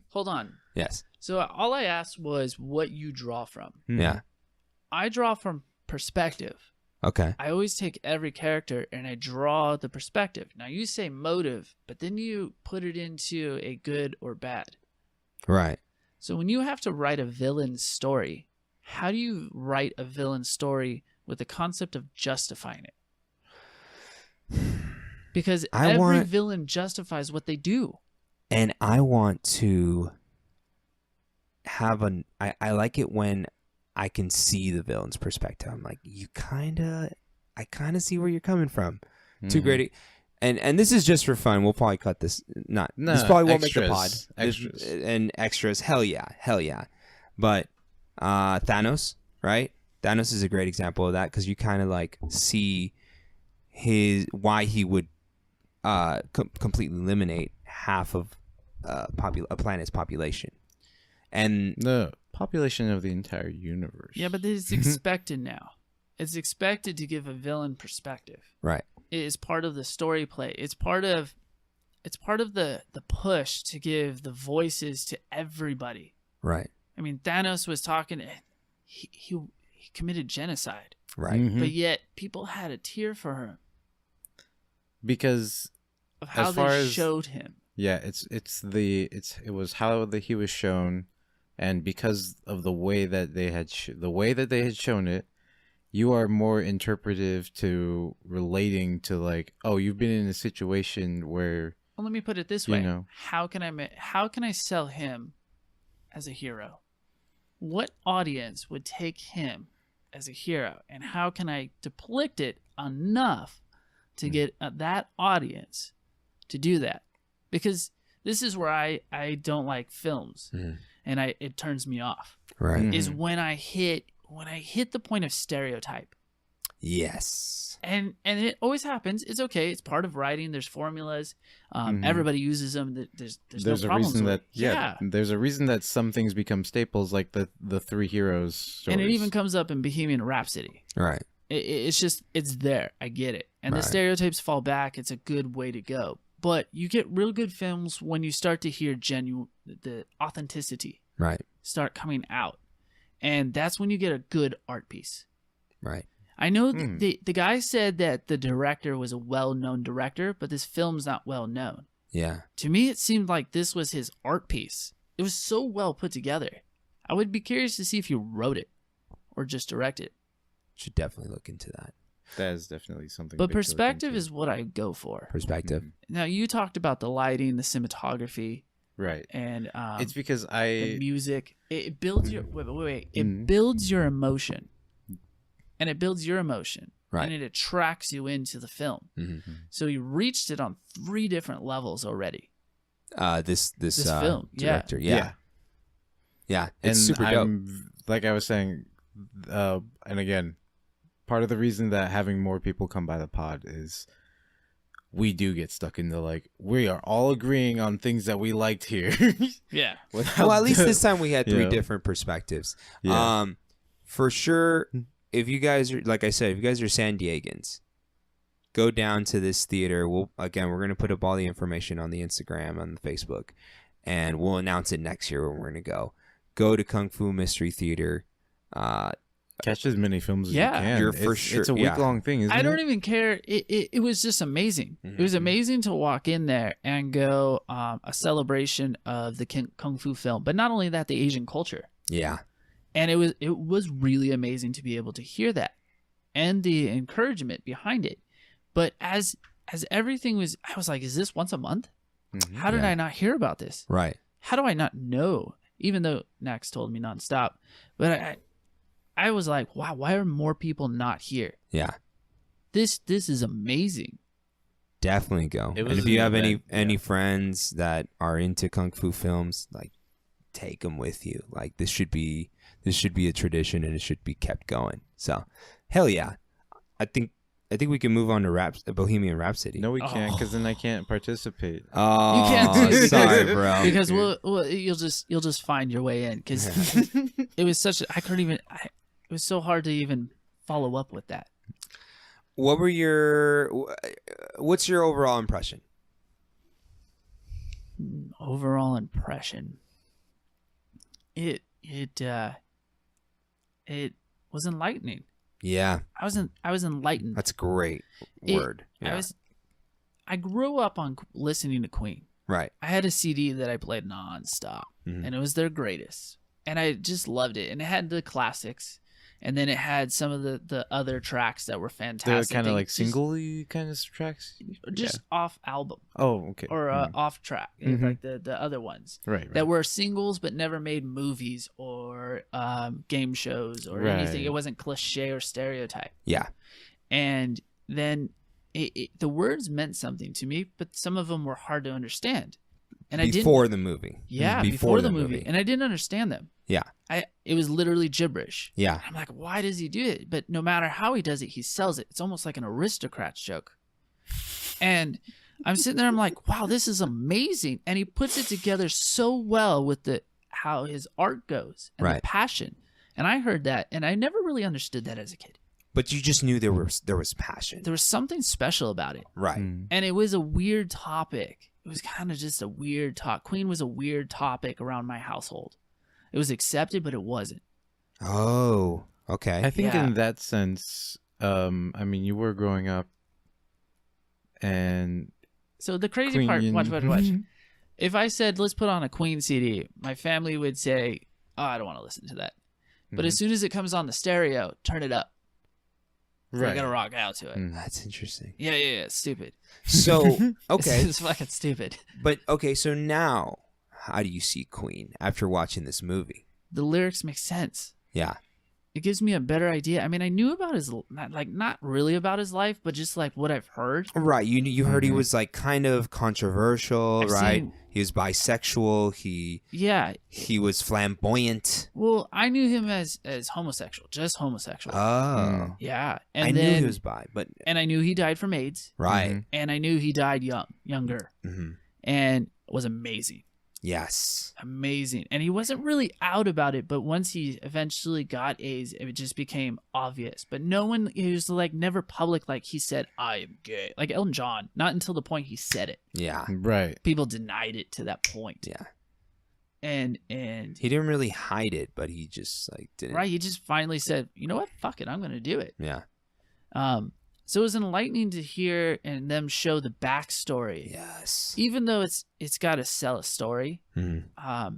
Hold on. Yes. So all I asked was what you draw from. Yeah. I draw from perspective. Okay. I always take every character and I draw the perspective. Now you say motive, but then you put it into a good or bad. Right. So when you have to write a villain story, how do you write a villain story with the concept of justifying it? Because every villain justifies what they do. And I want to have I like it when I can see the villain's perspective. I'm like, I kind of see where you're coming from. Too great. And this is just for fun. We'll probably cut this. This probably won't make the pod. Extras. And extras. Hell yeah. But Thanos, right? Thanos is a great example of that because you kind of like see why he would completely eliminate half of a planet's population, and the population of the entire universe. Yeah, but it's expected now. It's expected to give a villain perspective. Right. It is part of the story play. It's part of the push to give the voices to everybody. Right. I mean, Thanos was talking. He committed genocide. Right. But yet people had a tear for him because of how they showed him. Yeah, it was how he was shown, and because of the way that they had shown it, you are more interpretive to relating to like, oh, you've been in a situation where. Well, let me put it this way: how can I sell him as a hero? What audience would take him as a hero, and how can I depict it enough to get that audience to do that? Because this is where I don't like films, and it turns me off. Right. Is when I hit the point of stereotype. Yes. And it always happens. It's okay. It's part of writing. There's formulas. Everybody uses them. There's no problems reason with that there's a reason that some things become staples, like the three heroes stories. And it even comes up in Bohemian Rhapsody. Right. It's just it's there. I get it. And the stereotypes fall back. It's a good way to go. But you get real good films when you start to hear the authenticity start coming out. And that's when you get a good art piece. Right. I know the guy said that the director was a well-known director, but this film's not well-known. Yeah. To me, it seemed like this was his art piece. It was so well put together. I would be curious to see if you wrote it or just directed it. Should definitely look into that. That is definitely something. But big to look perspective into. is what I go for. Perspective. Now, you talked about the lighting, the cinematography, right. and It's because the music. It builds your wait. It Mhm. builds your emotion, and it builds your emotion, Right. and it attracts you into the film. Mm-hmm. So you reached it on 3 different levels already. This film, yeah. director. Yeah. Yeah. It's and super dope. like I was saying, and again, part of the reason that having more people come by the pod is we do get stuck into like we are all agreeing on things that we liked here. Yeah. Well, at least this time we had 3 Yeah. different perspectives. Yeah. For sure, if you guys are, like I said, if you guys are San Diegans, go down to this theater. We're going to put up all the information on the Instagram, on the Facebook, and we'll announce it next year when we're going to go. Go to Kung Fu Mystery Theater. Catch as many films as Yeah. you can. You're for sure- It's a yeah. week-long thing, isn't it? I don't even care. It was just amazing. It was amazing to walk in there and go a celebration of the Kung Fu film, but not only that, the Asian culture. Yeah. And it was really amazing to be able to hear that and the encouragement behind it. But as everything was, I was like, is this once a month? Mhm. How did Yeah. I not hear about this? Right. How do I not know? Even though Nax told me nonstop, but I was like, wow, why are more people not here? Yeah. This is amazing. Definitely go. It And was if you an have event, any yeah. friends that are into Kung Fu films, like, take them with you. Like, this should be a tradition, and it should be kept going. So, hell yeah. I think we can move on to Bohemian Rhapsody. No, we can't, because then I can't participate. Oh, You can't do it sorry, bro. because you'll just find your way in because it was such it was so hard to even follow up with that. What's your overall impression? Overall impression. It was enlightening. Yeah, I was enlightened. that's a great word. Yeah. I grew up on listening to Queen. Right. I had a CD that I played nonstop, Mhm. and it was their greatest, and I just loved it. And it had the classics, and then it had some of the other tracks that were They're fantastic. kind of They like just- single-y kind of tracks? just off album Oh, okay. or off track, Mhm. like the other ones Right. that were singles but never made movies or game shows or anything. Right. It wasn't cliche or stereotype. Yeah. And then the words meant something to me, but some of them were hard to understand. And Before the movie. yeah, before the movie, and I didn't understand them. Yeah. It was literally gibberish. Yeah. I'm like, why does he do it? But no matter how he does it, he sells it. It's almost like an aristocrat's joke. And I'm sitting there, I'm like, wow, this is amazing. And he puts it together so well with how his art goes and the Right. passion. And I heard that, and I never really understood that as a kid. But you just knew there was passion. There was something special about it. Right. Mm. And it was a weird topic. It was kind of just a weird talk. Queen was a weird topic around my household. It was accepted, but it wasn't. Oh, okay. I think Yeah. in that sense, I mean, you were growing up, and So the crazy part, Queen- watch. If I said, let's put on a Queen CD, my family would say, oh, I don't want to listen to that. But as soon as it comes on the stereo, turn it up. We're Right. going to rock out to it. Mm. That's interesting. Yeah, it's stupid. So, okay. It's fucking stupid. But, okay, so now, how do you see Queen after watching this movie? The lyrics make sense. Yeah. It gives me a better idea. I mean, I knew about his, not really about his life, but just like what I've heard. Right. You heard he Mhm. was like kind of controversial, I've right? seen- He was bisexual. Yeah. He was flamboyant. Well, I knew him as homosexual, just homosexual. Oh. Yeah. And I then, knew he was bi, but and I knew he died from AIDS. right. Mhm. And I knew he died younger. Mm-hmm. And it was amazing. Yes. Amazing. And he wasn't really out about it, but once he eventually got AIDS, it just became obvious. But no one, he was like never public, like he said, I am gay. Like Elton John, not until the point he said it. Yeah. Right. People denied it to that point. Yeah. And He didn't really hide it, but he just like didn't. right, he just finally said, you know what? Fuck it, I'm gonna do it. Yeah. So it was enlightening to hear and them show the backstory. Yes. Even though it's got to sell a story, Mm-hmm.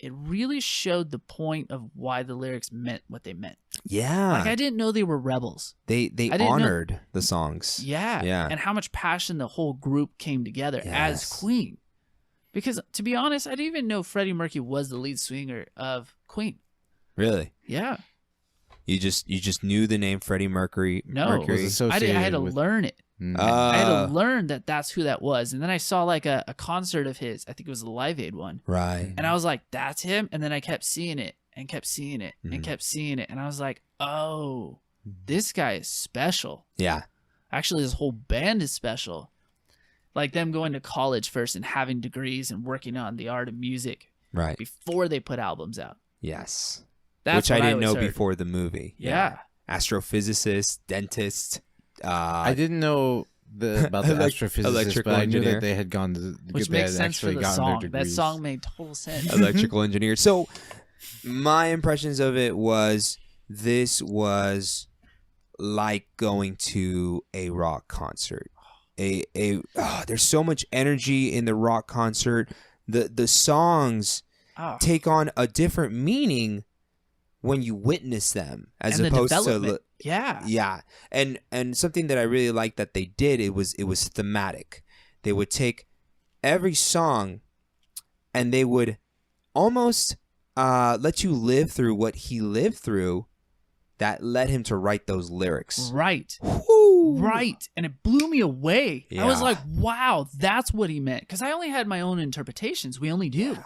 it really showed the point of why the lyrics meant what they meant. Yeah. Like I didn't know they were rebels. They didn't know- honored the songs. Yeah. Yeah. And how much passion the whole group came together as Yes. Queen. Because to be honest, I didn't even know Freddie Mercury was the lead singer of Queen. Really? Yeah. You just knew the name Freddie Mercury. No. Mercury. Was I had associated to with- learn it. Mm. I had to learn that that's who that was. And then I saw like a concert of his. I think it was the Live Aid one. Right. And I was like, that's him. And then I kept seeing it and kept seeing it Mhm. and kept seeing it. And I was like, oh, this guy is special. Yeah. Actually, this whole band is special. Like them going to college first and having degrees and working on the art of music Right. before they put albums out. Yes. That's Which I what didn't know always heard. before the movie. Yeah. Astrophysicist, dentist. I didn't know about the astrophysicist, electrical but I knew engineer. that they had gone to Which they makes had sense for actually the gotten song. their That degrees. song made total sense. electrical engineer. So my impressions of it was this was like going to a rock concert. There's so much energy in the rock concert. The songs Oh. take on a different meaning when you witness them as And the opposed to development. Yeah. yeah. And something that I really liked that they did, it was thematic. They would take every song and they would almost let you live through what he lived through that led him to write those lyrics. Right. Woo! Right. And it blew me away. I was Yeah. like, wow, that's what he meant. Because I only had my own interpretations. We only do. Yeah.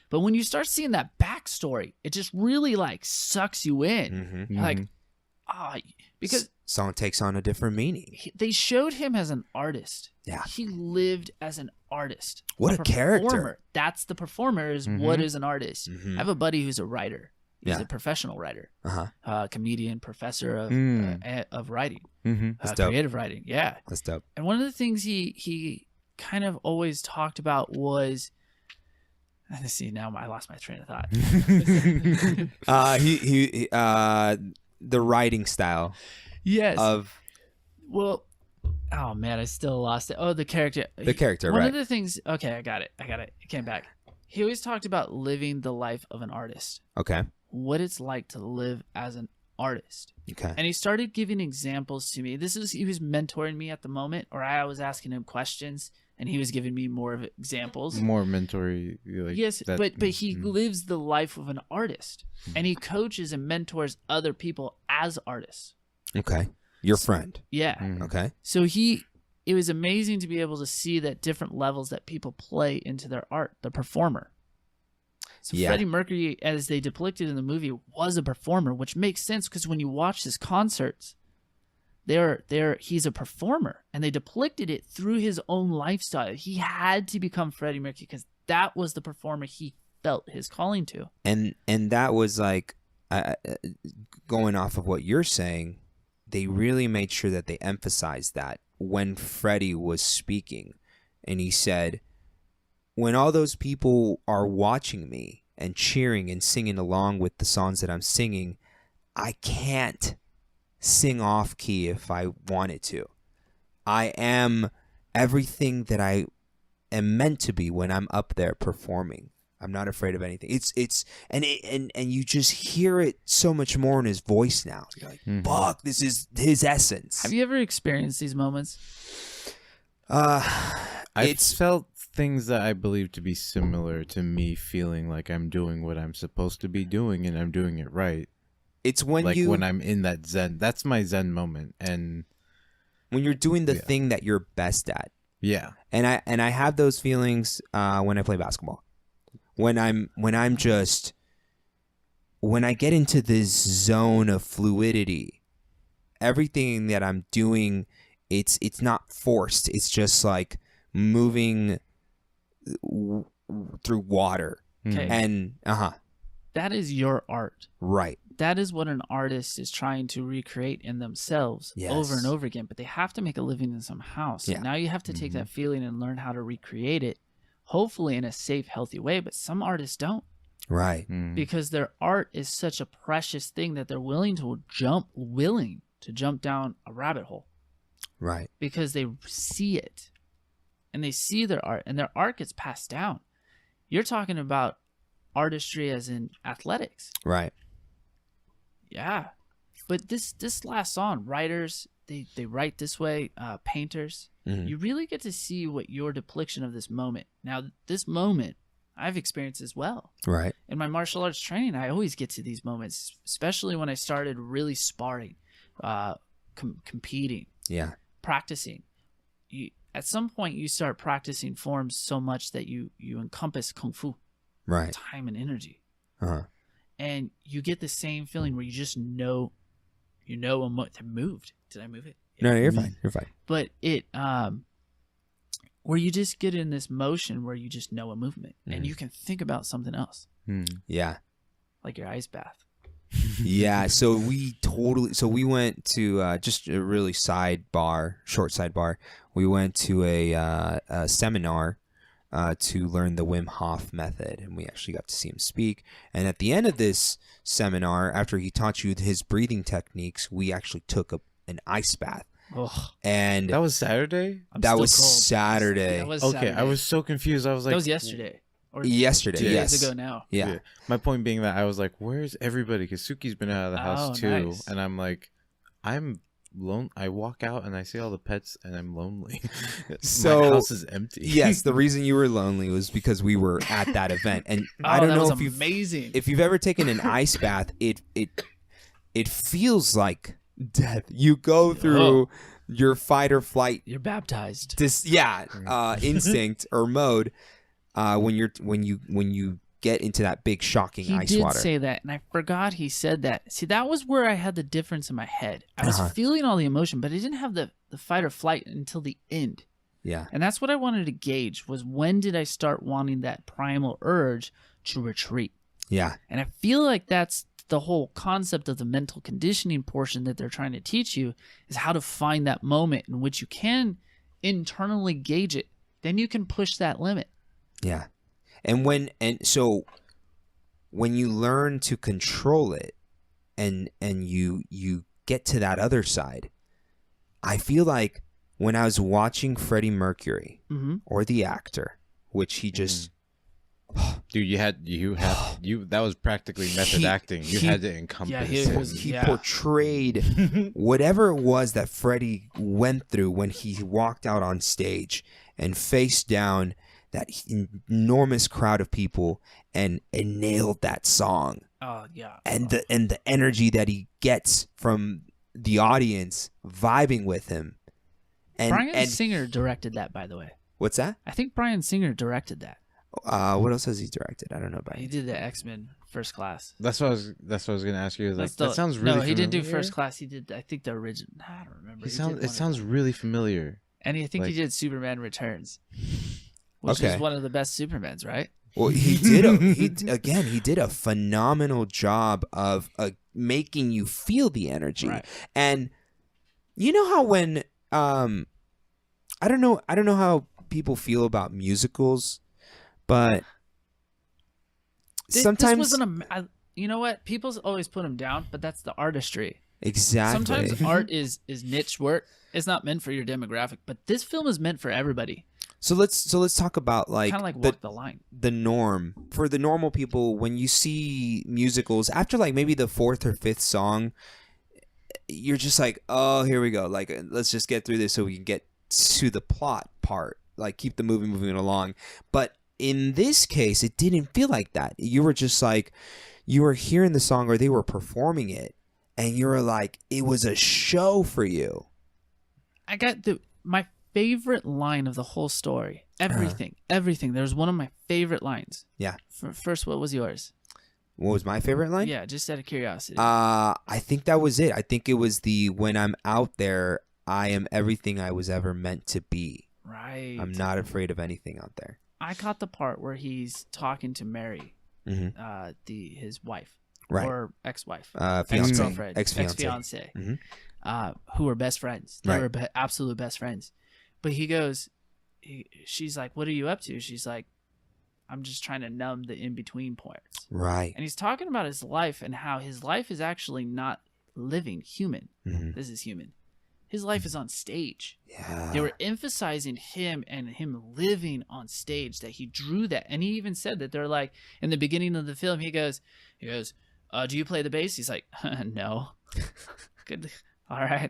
But when you start seeing that backstory, it just really like sucks you in. Mm-hmm. You're like, because Song takes on a different meaning. they showed him as an artist. Yeah. He lived as an artist. What a character. Performer. That's the performer is what is an artist. Mhm. I have a buddy who's a writer. He's Yeah. a professional writer, Uh-huh. comedian, professor of writing, Mm-hmm. dope. creative writing. Yeah. That's dope. And one of the things he kind of always talked about was, let's see, now I lost my train of thought. He the writing style Yes. of Well, oh man, I still lost it. Oh, the character. the character, One right? of the things. Okay, I got it. It came back. He always talked about living the life of an artist, Okay. what it's like to live as an artist. Okay. And he started giving examples to me. He was mentoring me at the moment, or I was asking him questions, and he was giving me more of examples. More mentory. Like Yes, that- but he lives the life of an artist, and he coaches and mentors other people as artists. Okay. Your friend. Yeah. Mm. Okay. So it was amazing to be able to see that different levels that people play into their art, the performer. So Yeah. Freddie Mercury, as they depicted in the movie, was a performer, which makes sense because when you watch his concerts, he's a performer, and they depicted it through his own lifestyle. He had to become Freddie Mercury because that was the performer he felt his calling to. And that was like going off of what you're saying, they really made sure that they emphasized that when Freddie was speaking, and he said, when all those people are watching me and cheering and singing along with the songs that I'm singing, I can't sing off key if I wanted to. I am everything that I am meant to be when I'm up there performing. I'm not afraid of anything. And you just hear it so much more in his voice now. You're like, fuck, this is his essence. Have you ever experienced these moments? I've felt things that I believe to be similar to me feeling like I'm doing what I'm supposed to be doing and I'm doing it right. It's when Like when I'm in that zen. That's my zen moment. And when you're doing the Yeah. thing that you're best at. yeah. And I have those feelings when I play basketball. When I get into this zone of fluidity, everything that I'm doing, it's not forced. It's just like moving through water. Okay. And That is your art. right. That is what an artist is trying to recreate in themselves Yes. over and over again. But they have to make a living in somehow. So Yeah. now you have to take that feeling and learn how to recreate it, hopefully in a safe, healthy way. But some artists don't, Right. because their art is such a precious thing that they're willing to jump down a rabbit hole Right. because they see it and they see their art, and their art gets passed down. You're talking about artistry as in athletics. Right. Yeah. But this last song, writers, they write this way, painters, Mhm. you really get to see what your depiction of this moment. Now, this moment I've experienced as well. Right. In my martial arts training, I always get to these moments, especially when I started really sparring, competing, Yeah. practicing. At some point, you start practicing forms so much that you encompass kung fu, Right. time and energy. Uh-huh. And you get the same feeling where you just know, it moved. Did I move it? No, you're fine. You're fine. But it, where you just get in this motion where you just know a movement and you can think about something else, Yeah. like your ice bath. Yeah. So we went to just a really short sidebar. We went to a seminar to learn the Wim Hof method, and we actually got to see him speak. And at the end of this seminar, after he taught you his breathing techniques, we actually took an ice bath. Ugh, And That was Saturday? that still was cold. Saturday. That was Okay, Saturday. I was so confused. I was like, that was yesterday. Or Yesterday, 2 yes. days ago now. Yeah. My point being that I was like, where's everybody? Because Suki's been out of the house Oh, too. nice. And I'm like, I'm lone. I walk out and I see all the pets and I'm lonely. So- my house is empty. Yes, the reason you were lonely was because we were at that event. And I don't that know was if amazing. if you've ever taken an ice bath, it feels like death. You go through your fight or flight You're baptized. instinct or mode when you get into that big shocking He ice did water. say that, and I forgot he said that. See, that was where I had the difference in my head. I was feeling all the emotion, but I didn't have the fight or flight until the end. Yeah. And that's what I wanted to gauge was when did I start wanting that primal urge to retreat? Yeah. And I feel like that's the whole concept of the mental conditioning portion that they're trying to teach you is how to find that moment in which you can internally gauge it. Then you can push that limit. Yeah. So when you learn to control it and you get to that other side, I feel like when I was watching Freddie Mercury or the actor, which he just Dude, that was practically method acting. You had to encompass. he portrayed whatever it was that Freddie went through when he walked out on stage and faced down that enormous crowd of people and nailed that song. Oh yeah. And the energy that he gets from the audience vibing with him. Bryan Singer directed that, by the way. What's that? I think Bryan Singer directed that. What else has he directed? I don't know about He it. did the X-Men First Class. That's what I was gonna ask you. Like, That's the- that sounds really. No, he didn't do familiar. First Class. He did, I think, the original. I don't remember. He did one It of sounds them. really familiar. And I think he like- did Superman Returns, which Okay. is one of the best Supermans, right? Well, he did a phenomenal job of making you feel the energy. Right. And you know how when I don't know how people feel about musicals, but sometimes this wasn't you know what? People always put him down, but that's the artistry. exactly. Sometimes art is niche work. It's not meant for your demographic, but this film is meant for everybody. So let's talk about Kind of like Walk the Line. the norm for the normal people. When you see musicals, after like maybe the fourth or fifth song, you're just like, oh, here we go. Like, let's just get through this so we can get to the plot part. Like, keep the movie moving along. But in this case, it didn't feel like that. You were just like, you were hearing the song or they were performing it, and you were like, it was a show for you. I got my favorite line of the whole story. Everything. There's one of my favorite lines. Yeah. First, what was yours? What was my favorite line? Yeah, just out of curiosity. I think that was it. I think it was the when I'm out there, I am everything I was ever meant to be. Right. I'm not afraid of anything out there. I caught the part where he's talking to Mary, Mm-hmm. his wife, Right. or ex-wife, Fiance. ex-girlfriend, Ex-fiance. ex-fiance, Mhm. who were best friends. They Right. were absolute best friends. But he goes, she's like, "What are you up to?" She's like, "I'm just trying to numb the in-between points." Right. And he's talking about his life and how his life is actually not living human. Mhm. This is human. His life is on stage. Yeah. They were emphasizing him and him living on stage, that he drew that. And he even said that they're like, in the beginning of the film, he goes, do you play the bass? He's like, no. Good. All right.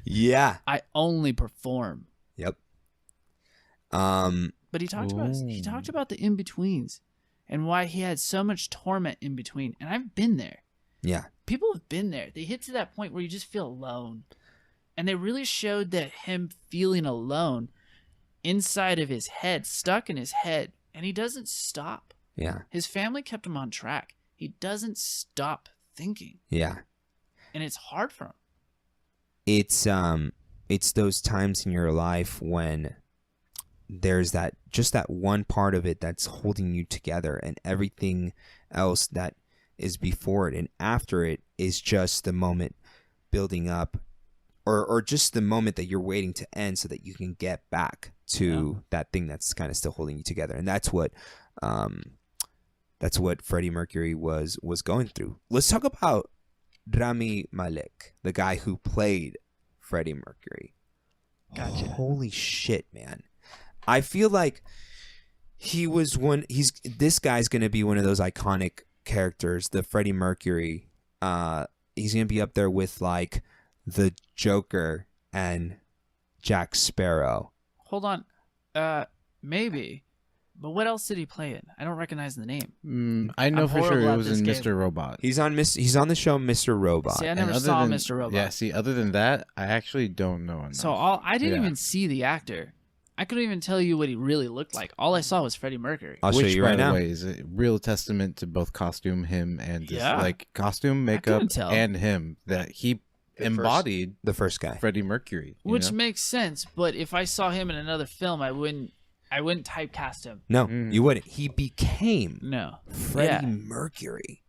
Yeah. I only perform. Yep. But he talked about the in-betweens and why he had so much torment in between. And I've been there. Yeah. People have been there. They hit to that point where you just feel alone. And they really showed that him feeling alone inside of his head, stuck in his head. And he doesn't stop. Yeah. His family kept him on track. He doesn't stop thinking. Yeah. And it's hard for him. It's those times in your life when there's that one part of it that's holding you together, and everything else that is before it and after it is just the moment building up, or just the moment that you're waiting to end so that you can get back to that thing that's kind of still holding you together. And that's what Freddie Mercury was going through. Let's talk about Rami Malek, the guy who played Freddie Mercury. Gotcha. Holy shit, man. I feel like this guy's going to be one of those iconic characters, the Freddie Mercury. He's going to be up there with like the Joker and Jack Sparrow. Hold on. Maybe. But what else did he play in? I don't recognize the name. I know I'm for sure horrible it at was this in game. Mr. Robot. He's on the show Mr. Robot. See, I And never other saw than- Mr. Robot. Yeah, see, other than that, I actually don't know enough. So I didn't Yeah. even see the actor. I couldn't even tell you what he really looked like. All I saw was Freddie Mercury. I'll show Which, you by right the now. way, is a real testament to both costume, him, and this, Yeah. like costume, makeup, couldn't tell. and him, that he embodied The first guy. Freddie Mercury. you Which know? makes sense, but if I saw him in another film, I wouldn't typecast him. No, Mm. you wouldn't. He became No. Freddie Yeah. Mercury.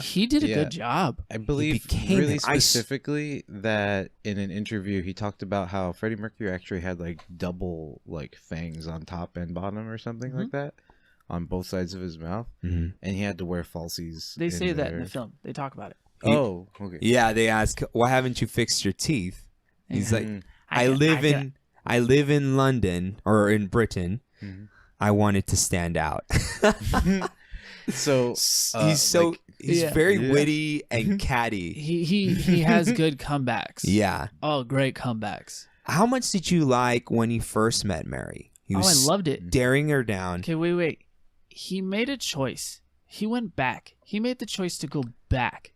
He did a yeah. good job. I believe became really him. specifically that in an interview he talked about how Freddie Mercury actually had like double like fangs on top and bottom or something like that on both sides of his mouth, Mhm. and he had to wear falsies. They say that in there. the film. They talk about it. Oh, okay. Yeah, they ask, "Why haven't you fixed your teeth?" He's like, Mhm. I live in London or in Britain. Mhm. I wanted to stand out." So he's Yeah. very Yeah. witty and catty. He has good comebacks. Yeah. Oh, great comebacks. How much did you like when he first met Mary? He Oh, I was loved it. staring her down. Okay, wait. He made a choice. He went back. He made the choice to go back.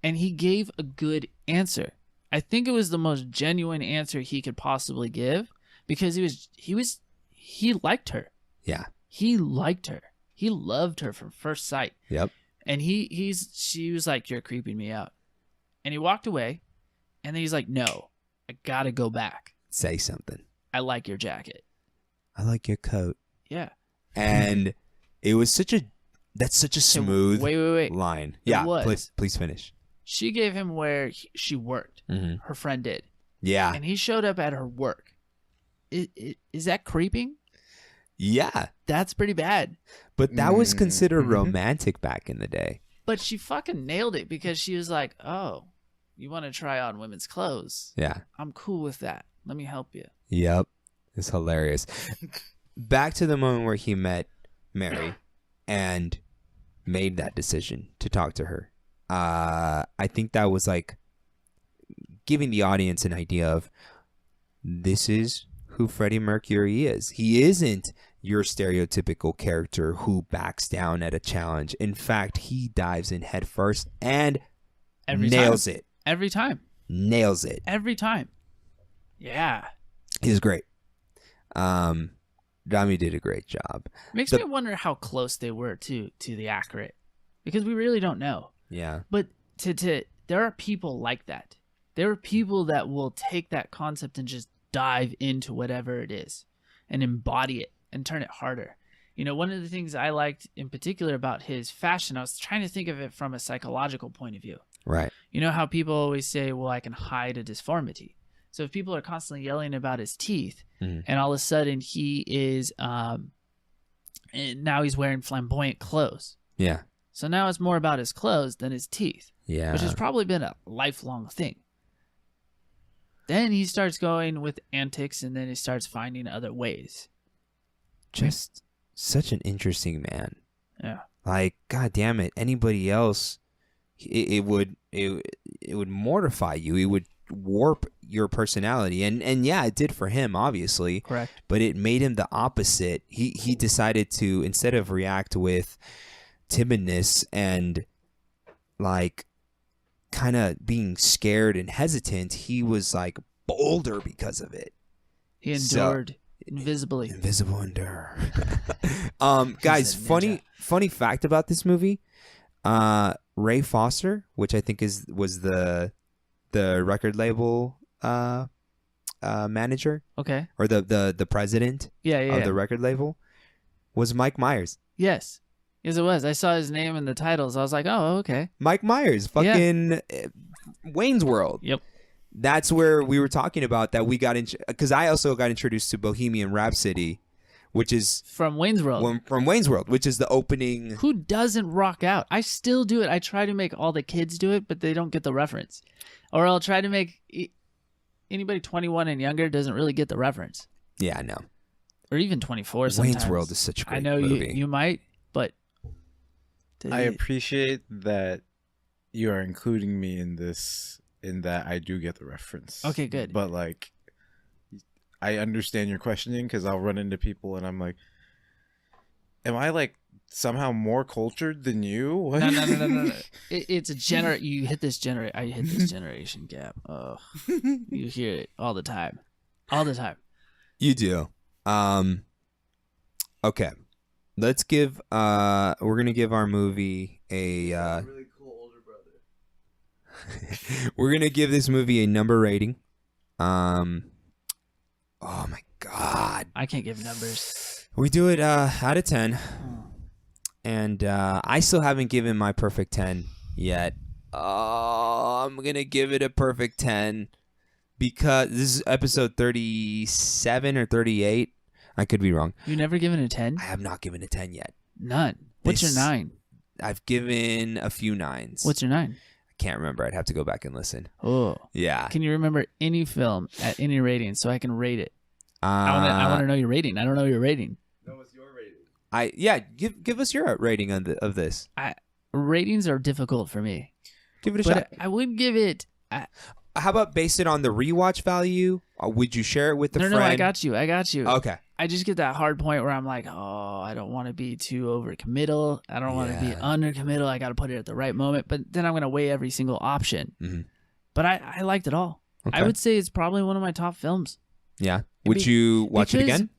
And he gave a good answer. I think it was the most genuine answer he could possibly give, because he liked her. Yeah. He liked her. He loved her from first sight. Yep. And she was like, "You're creeping me out." And he walked away, and then he's like, "No, I gotta go back. Say something. I like your jacket." I like your coat. Yeah. And it was such a smooth Wait. line. It Yeah. was. Please finish. She gave him where she worked. Mm-hmm. Her friend did. Yeah. And he showed up at her work. Is that creeping? Yeah. That's pretty bad. But that was considered Mhm. romantic back in the day. But she fucking nailed it, because she was like, "Oh, you want to try on women's clothes? Yeah. I'm cool with that. Let me help you." Yep. It's hilarious. Back to the moment where he met Mary and made that decision to talk to her. I think that was like giving the audience an idea of, this is who Freddie Mercury is. He isn't your stereotypical character who backs down at a challenge. In fact, he dives in head first and nails it. Every time. Nails it. Every time. Yeah. He's great. Rami did a great job. Makes me wonder how close they were to the accurate, because we really don't know. Yeah. But there are people like that. There are people that will take that concept and just dive into whatever it is and embody it and turn it harder. You know, one of the things I liked in particular about his fashion, I was trying to think of it from a psychological point of view. Right. You know how people always say, "Well, I can hide a disformity." So if people are constantly yelling about his teeth, Mhm. and all of a sudden he is, and now he's wearing flamboyant clothes. Yeah. So now it's more about his clothes than his teeth, Yeah. which has probably been a lifelong thing. Then he starts going with antics, and then he starts finding other ways. Just such an interesting man. Yeah. Like, God damn it, anybody else, it would mortify you. It would warp your personality, and yeah, it did for him, obviously. Correct. But it made him the opposite. He decided to, instead of react with timidness and like kind of being scared and hesitant, he was like bolder because of it. He endured invisibly. Invisible endure. Guys, funny fact about this movie. Ray Foster, which I think was the record label manager, Okay. or the president of the record label, was Mike Myers. Yes. Yes, it was. I saw his name in the titles. I was like, oh, okay. Mike Myers, fucking Wayne's World. Yep. That's where we were talking about that we got because I also got introduced to Bohemian Rhapsody, which is From Wayne's World. from Wayne's World, which is the opening. Who doesn't rock out? I still do it. I try to make all the kids do it, but they don't get the reference. Or I'll try to make anybody 21 and younger doesn't really get the reference. Yeah, I know. Or even 24 sometimes. Wayne's World is such a great I know movie. you might, but I appreciate that you are including me in this, in that I do get the reference. Okay, good. But like, I understand your questioning, because I'll run into people and I'm like, am I like somehow more cultured than you? What? No. It's a you hit this I hit this generation gap. Oh, you hear it all the time. All the time. You do. Okay. Let's give we're gonna give our movie a really cool older brother. we're gonna give this movie a number rating. Oh my god. I can't give numbers. We do it out of 10. And I still haven't given my perfect 10 yet. I'm gonna give it a perfect 10 because this is episode 37 or 38. I could be wrong. You never given a 10? I have not given a 10 yet. None. What's your 9? I've given a few 9s. What's your 9? I can't remember. I'd have to go back and listen. Oh. Yeah. Can you remember any film at any rating so I can rate it? I want to know your rating. I don't know your rating. No, what's your rating? Give us your rating of this. Ratings are difficult for me. Give it a But shot. I would give it. How about base it on the rewatch value? Or would you share it with a friend? No, I got you. Okay. I just get that hard point where I'm like, oh, I don't want to be too over committal. I don't want to be under committal. I got to put it at the right moment. But then I'm going to weigh every single option. Mm-hmm. But I liked it all. Okay. I would say it's probably one of my top films. Yeah. Would you watch it again?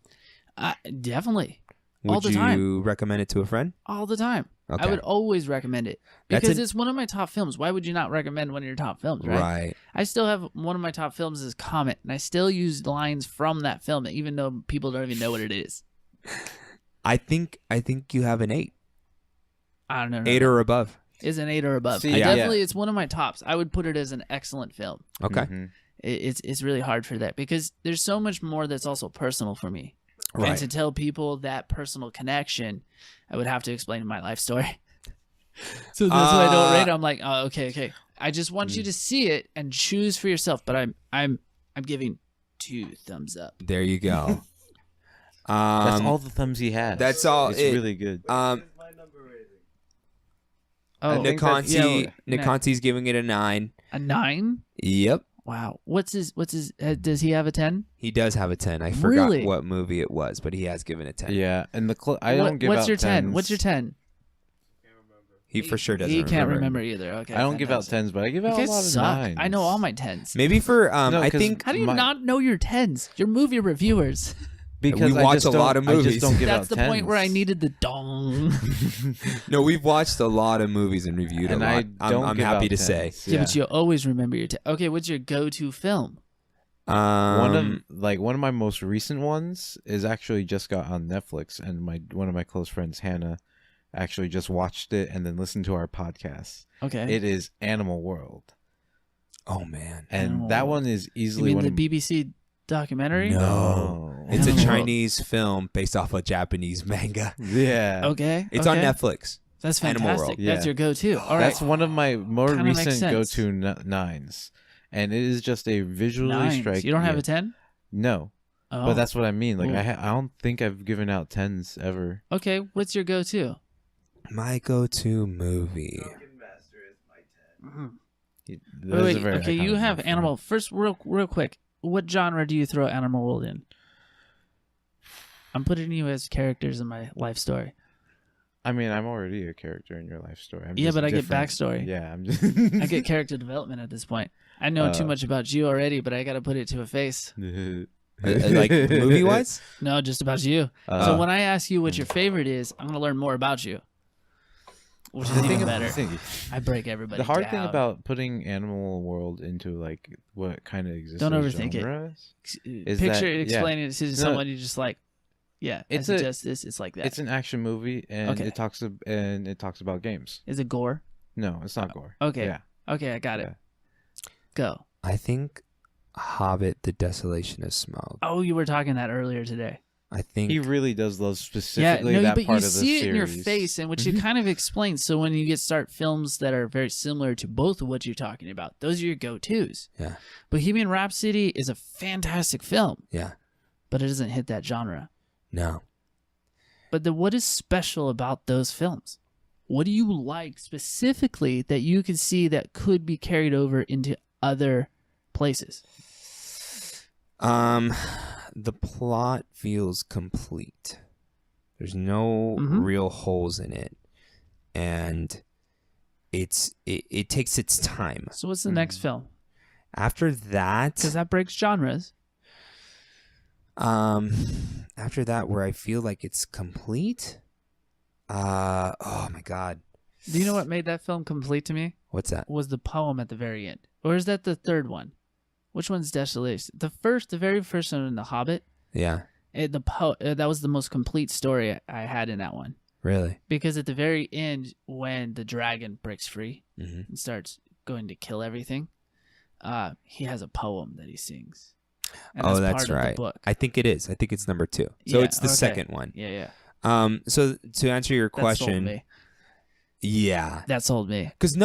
Definitely. Would all the you time. recommend it to a friend? All the time. Okay. I would always recommend it because it's one of my top films. Why would you not recommend one of your top films, right? Right. I still have one of my top films is Comet, and I still use lines from that film, even though people don't even know what it is. I think you have an 8. I don't know. 8 or above. Is an 8 or above. See, Definitely, it's one of my tops. I would put it as an excellent film. Okay. Mm-hmm. It's really hard for that because there's so much more that's also personal for me. Right. And to tell people that personal connection, I would have to explain my life story. So that's why I don't rate it. I'm like, oh, okay. I just want you to see it and choose for yourself. But I'm giving 2 thumbs up. There you go. That's all the thumbs he has. That's all. It's really good. My number rating. Oh, think that's- Nikonti's giving it a 9. a 9? Yep. Wow. What's his? Does he have a 10? He does have a 10. I forgot Really? what movie it was, but he has given a 10. Yeah, and I don't give What's out your 10? 10s. What's your 10? He for sure doesn't He can't remember. remember either. Okay. I don't give out fantastic. 10s, but I give out You a guys lot of suck. 9s. I know all my 10s. Maybe for No, I 'cause think How do you not know your 10s? You're movie reviewers. because We I watch just a lot don't- of movies. I just don't give That's out the point where I 10s. needed the dong. no, we've watched a lot of movies and reviewed and a lot. I don't I'm give happy out to say. 10s. Yeah, but you always remember your 10. Okay, what's your go-to film? One of my most recent ones is actually just got on Netflix, and one of my close friends, Hannah, actually just watched it and then listened to our podcast. Okay. It is Animal World, Oh man. and Animal that World. one is You easily mean one the of BBC documentary? No. No. It's a Animal World. Chinese film based off a Japanese manga. Yeah. Okay. It's on okay. Netflix. That's Animal fantastic. World. That's Yeah. your go-to. All right. That's one of my more Kinda makes recent sense. go-to 9s. and it is just a visually Nines. striking. You don't have a 10? No, Oh. but that's what I mean. Like Ooh. I don't think I've given out 10s ever. Okay, what's your go-to? My go-to movie. Drunken Master is my 10. Wait, okay, you have Animal. First, real quick, what genre do you throw Animal World in? I'm putting you as characters in my life story. I mean, I'm already a character in your life story. I'm Yeah, just but I get different. backstory. Yeah, I'm just. I get character development at this point. I know too much about you already, but I got to put it to a face. Like movie-wise? No, just about you. So when I ask you what your favorite is, I'm going to learn more about you. Which is even better. I break everybody The hard down. thing about putting Animal World into like what kind of exists Don't as overthink genres, is Picture that- explaining it to No. someone you just like, yeah, It's I a- suggest this. It's like that. It's an action movie, and Okay. it talks about games. Is it gore? No, it's not gore. Okay. Yeah. Okay, I got it. Go. I think Hobbit: The Desolation of Smaug. Oh, you were talking that earlier today. I think He really does love Yeah, specifically no, that but part you of the see series. it in your face, and which you kind of explain. So when you start films that are very similar to both of what you're talking about, those are your go-tos. Yeah. Bohemian Rhapsody is a fantastic film, yeah. but it doesn't hit that genre. No. But what is special about those films? What do you like specifically that you can see that could be carried over into other places? The plot feels complete. There's no Mhm. real holes in it, and it takes its time. So what's the next film? After that, Because that breaks genres. after that, where I feel like it's complete. Oh my God, Do you know what made that film complete to me? what's that? Was the poem at the very end. Or is that the third one? Which one's Desolation? The very first one in The Hobbit. Yeah, That was the most complete story I had in that one. really. Because at the very end, when the dragon breaks free Mm-hmm. and starts going to kill everything, he has a poem that he sings. And Oh, part that's of the right. book. I think it is. I think it's number 2. So Yeah, it's the okay. second one. Yeah. So to answer your That sold question, me. yeah, That sold me. because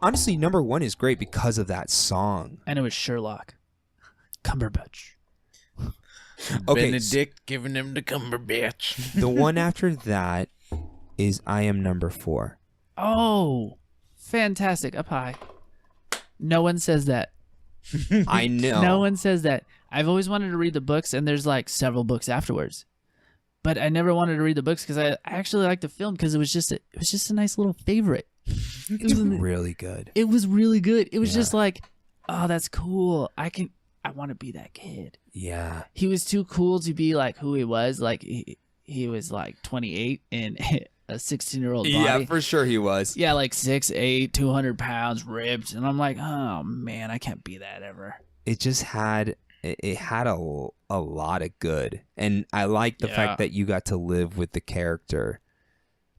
honestly, number 1 is great because of that song. And it was Sherlock. Cumberbatch. Okay, Benedict giving him the Cumberbatch. the one after that is I Am Number 4. Oh, fantastic. Up high. No one says that. I know. No one says that. I've always wanted to read the books, and there's like several books afterwards. But I never wanted to read the books because I actually liked the film because it was just a nice little favorite. It's really good. It was really good. It was Yeah. just like, oh, that's cool. I want to be that kid. Yeah. He was too cool to be like who he was. Like he was like 28 and a 16-year-old body. Yeah, for sure he was. Yeah, like 6'8", 200 pounds, ripped. And I'm like, oh man, I can't be that ever. It just had a lot of good, and I like the Yeah. fact that you got to live with the character.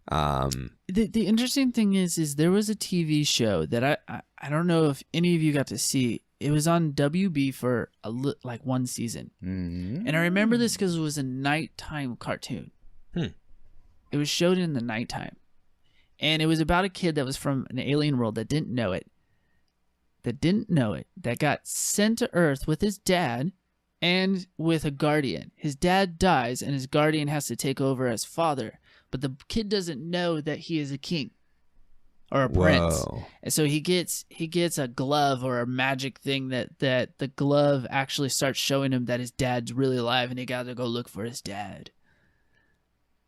The interesting thing is there was a TV show that I don't know if any of you got to see. It was on WB for like one season. Mm-hmm. And I remember this because it was a nighttime cartoon. It was showed in the nighttime. And it was about a kid that was from an alien world that didn't know it. That got sent to Earth with his dad and with a guardian. His dad dies and his guardian has to take over as father. But the kid doesn't know that he is a king or a prince. Whoa. And so he gets a glove or a magic thing that the glove actually starts showing him that his dad's really alive, and he got to go look for his dad.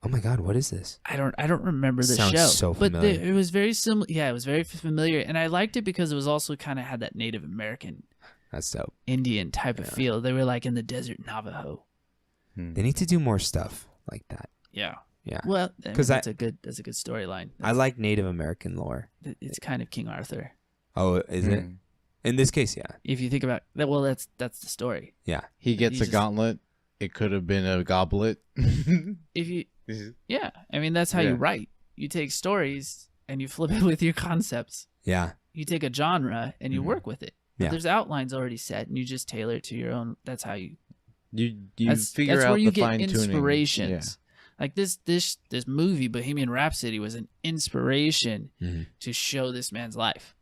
Oh my God, what is this? I don't remember the Sounds show, so but familiar. it was very similar. Yeah, it was very familiar, and I liked it because it was also kind of had that Native American, That's dope. Indian type of feel. They were like in the desert Navajo. They need to do more stuff like that. Yeah. Yeah. Well, 'Cause that's a good storyline. I like Native American lore. It's kind of King Arthur. Oh, is it? In this case, yeah. If you think about that, well, that's the story. Yeah. He gets You a just- gauntlet. It could have been a goblet. If you, yeah, I mean that's how you Yeah. write. You take stories and you flip it with your concepts. Yeah. You take a genre and you work with it. But Yeah. there's outlines already set, and you just tailor it to your own. That's how you. You That's figure where out you the get fine tuning. inspirations. Like this movie, Bohemian Rhapsody, was an inspiration Mhm. to show this man's life.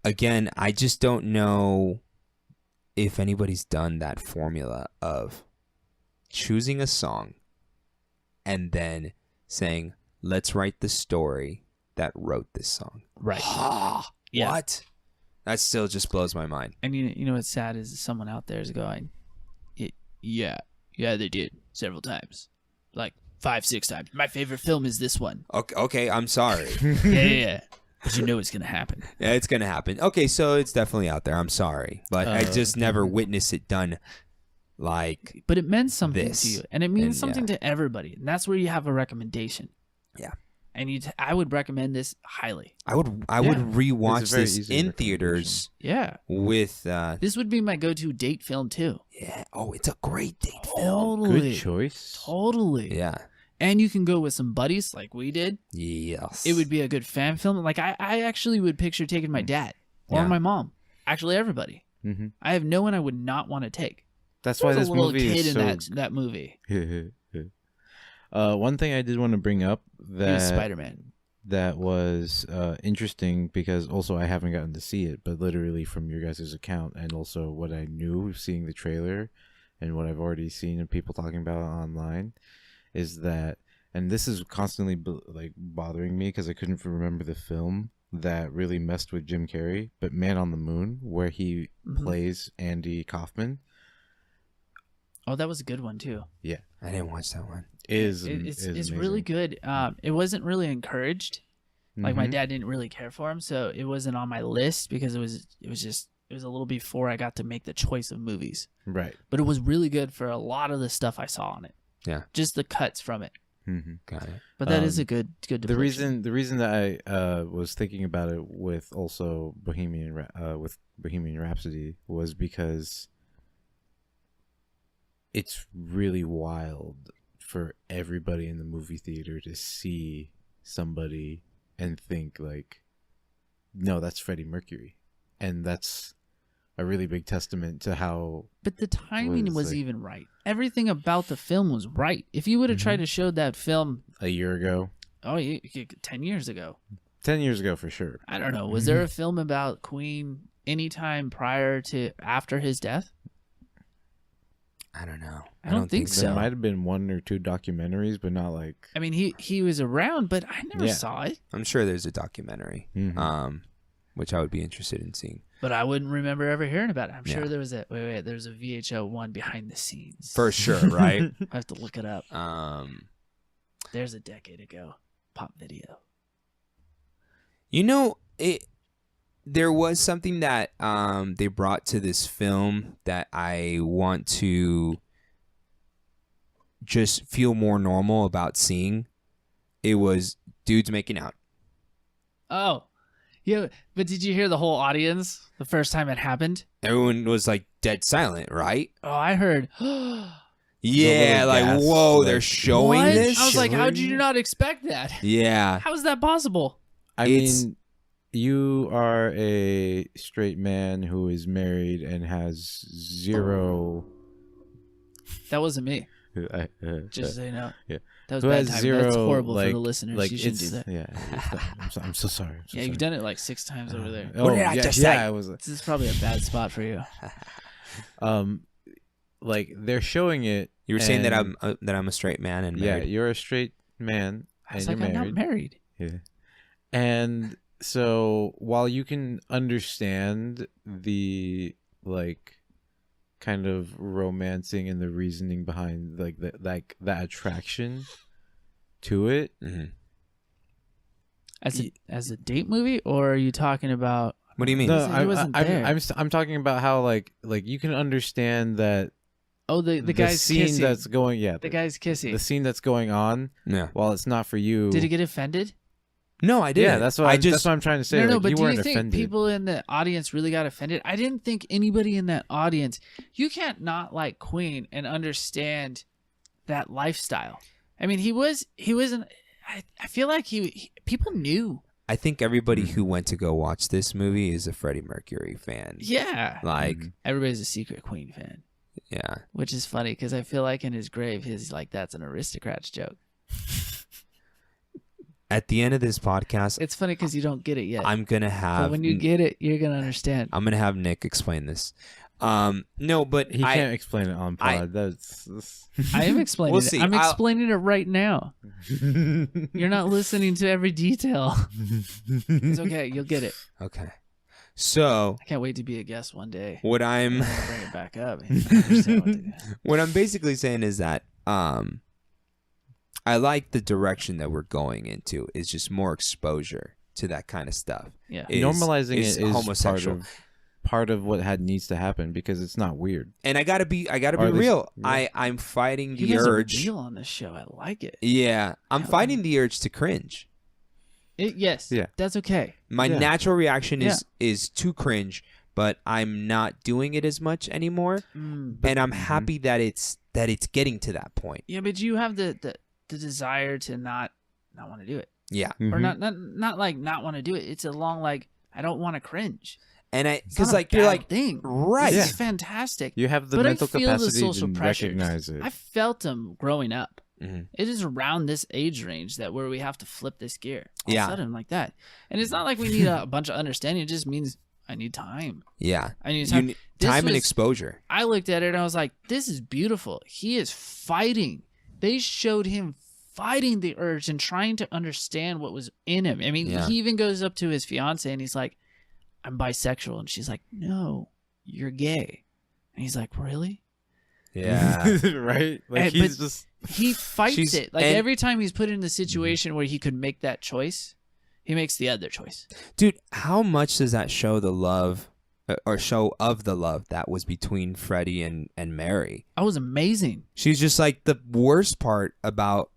again, I just don't know if anybody's done that formula of choosing a song and then saying, let's write the story that wrote this song. Right. Yeah. What? That still just blows my mind. And you know what's sad is someone out there is going, yeah, they did several times, like 5-6 times. My favorite film is this one. Okay, I'm sorry. Yeah. But you know it's gonna happen. Yeah, it's gonna happen. Okay, so it's definitely out there. I'm sorry, but I just never witnessed it done like. But it meant something this. to you, and it means And, something to everybody, and that's where you have a recommendation. Yeah. And I would recommend this highly. I would Yeah. rewatch It's a very this easy in recommendation. theaters Yeah. with. This would be my go-to date film too. Yeah. Oh, it's a great date film. Totally. Good choice. Totally. Yeah. And you can go with some buddies like we did. Yes. It would be a good fan film. Like I actually would picture taking my dad or Yeah. my mom. Actually, everybody. Mm-hmm. I have no one I would not want to take. That's There why was this a little movie kid is in so. that movie. One thing I did want to bring up He was that Spider-Man. that was interesting, because also I haven't gotten to see it, but literally from your guys' account and also what I knew seeing the trailer and what I've already seen and people talking about online, is that, and this is constantly bothering me because I couldn't remember the film that really messed with Jim Carrey, but Man on the Moon, where he Mhm. plays Andy Kaufman, Oh, that was a good one too. I didn't watch that one. is It's amazing. really good. It wasn't really encouraged. Like my Mhm. dad didn't really care for him, so it wasn't on my list because it was a little before I got to make the choice of movies. Right. But it was really good for a lot of the stuff I saw on it. Yeah. Just the cuts from it. Mm-hmm. Got it. But that is Um, a good The depiction. reason that I was thinking about it with also Bohemian Rhapsody was because it's really wild for everybody in the movie theater to see somebody and think like, no, that's Freddie Mercury, and that's a really big testament to how. But the timing was, was like- even right. Everything about the film was right. If you would have Mhm. tried to show that film, A year ago, 10 years ago, 10 years ago for sure. I don't know. Was there a film about Queen anytime prior to after his death? I don't know. I don't think There so. might have been one or two documentaries, but not like. I mean, he was around, but I never Yeah. saw it. I'm sure there's a documentary, Mhm. which I would be interested in seeing. But I wouldn't remember ever hearing about it. I'm sure Yeah. there was there's a VHO one behind the scenes. For sure, right? I have to look it up. There's a decade ago. Pop video. You know, there was something that they brought to this film that I want to just feel more normal about seeing. It was dudes making out. Oh. Yeah, but did you hear the whole audience the first time it happened? Everyone was like dead silent, right? Oh, I heard. Yeah, little like gasp, whoa, like, they're showing What? this. I was like, how did you not expect that? Yeah, How is that possible? I It's- mean, you are a straight man who is married and has zero. That wasn't me. Just so you know. yeah. That was Who bad has timing. zero, That's horrible like, for the listeners. like You shouldn't do it's- that. Yeah, I'm so sorry. I'm so Yeah, sorry. you've done it like 6 times over there. Oh, did I yeah, just yeah, say? I was. This is probably a bad spot for you. Like they're showing it. you were saying that and- I'm a straight man and Yeah, married. you're a straight man I and was you're like, I'm married. not married. Yeah. And so while you can understand the like kind of romancing and the reasoning behind like that attraction to it, Mhm. As a date movie, or are you talking about? What do you mean? no, He wasn't there. I'm talking about how like you can understand that Oh, the guy's scene kissing. that's going The guy's kissing. the scene that's going on Yeah. while it's not for you. Did he get offended? No, I didn't. Yeah, that's what that's what I'm trying to say. No, like, but you do weren't you think offended. people in the audience really got offended? I didn't think anybody in that audience. You can't not like Queen and understand that lifestyle. I mean, he wasn't. I feel like people knew. I think everybody who went to go watch this movie is a Freddie Mercury fan. Yeah, Like, everybody's a secret Queen fan, yeah. which is funny because I feel like in his grave, his like that's an aristocrat's joke. at the end of this podcast, It's funny because you don't get it yet. I'm gonna have. but when you get it, you're gonna understand. I'm gonna have Nick explain this. No, but He can't explain it on pod. That's I am explaining We'll it. see. I'm explaining it right now. You're not listening to every detail. It's okay. You'll get it. Okay. So I can't wait to be a guest one day. what I'm I'm gonna bring it back up. and understand what to do. what I'm basically saying is that I like the direction that we're going into. Is just more exposure to that kind of stuff. Yeah. normalizing is it is homosexual. part of what needs to happen because it's not weird. And I gotta be Or at least- real. yeah. I'm fighting You the guys urge. are real on this show. I like it. Yeah, I'm fighting the urge to cringe. Yes. Yeah. That's okay. My Yeah. natural reaction is to cringe, but I'm not doing it as much anymore. And I'm happy that it's getting to that point. Yeah, but you have the desire to not want to do it, Yeah, or not like not want to do it. It's along like I don't want to cringe. and It's because not a like you're bad like thing, right. It's fantastic. You have the but mental I feel capacity the social to pressures. recognize it. I felt them growing up. Mhm. It is around this age range that where we have to flip this gear. All Yeah. of a sudden like that, and it's not like we need a bunch of understanding. It just means I need time. Yeah, I need you time. need This time and was- exposure. I looked at it and I was like, this is beautiful. He is fighting. They showed him fighting the urge and trying to understand what was in him. I mean, Yeah. he even goes up to his fiance and he's like, I'm bisexual. And she's like, no, you're gay. And he's like, really? Yeah, right? Like And- he's but- just He fights She's- it. Like and- every time he's put in a situation where he could make that choice, he makes the other choice. dude, how much does that show the love or show of the love that was between Freddie and Mary? That was amazing. She's just like, the worst part about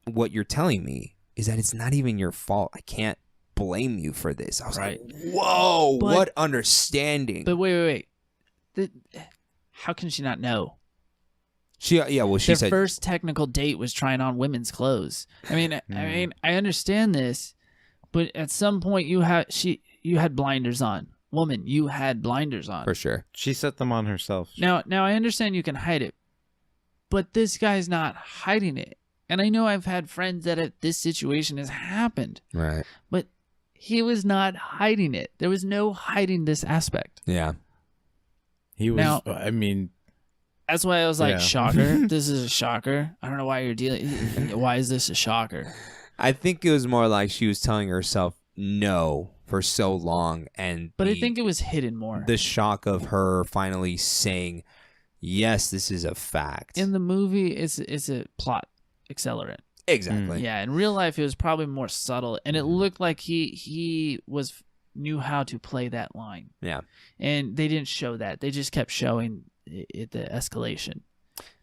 what you're telling me is that it's not even your fault. I can't blame you for this. I was Right. like, whoa, But- what understanding. But wait. How can she not know? She Their said, first technical date was trying on women's clothes. I mean, I understand this, but at some point you had blinders on. Woman, you had blinders on. for sure. she set them on herself. Now I understand you can hide it, but this guy's not hiding it. And I know I've had friends that this situation has happened, Right. but he was not hiding it. There was no hiding this aspect. Yeah. He was. Now- I mean, That's why I was like, Yeah. shocker. This is a shocker. I don't know why you're dealing. Why is this a shocker? I think it was more like she was telling herself no for so long. And But I think it was hidden more. the shock of her finally saying, yes, this is a fact. In the movie, it's a plot accelerant. Exactly. Yeah, in real life, it was probably more subtle, and it looked like he knew how to play that line. Yeah. And they didn't show that. They just kept showing it, the escalation.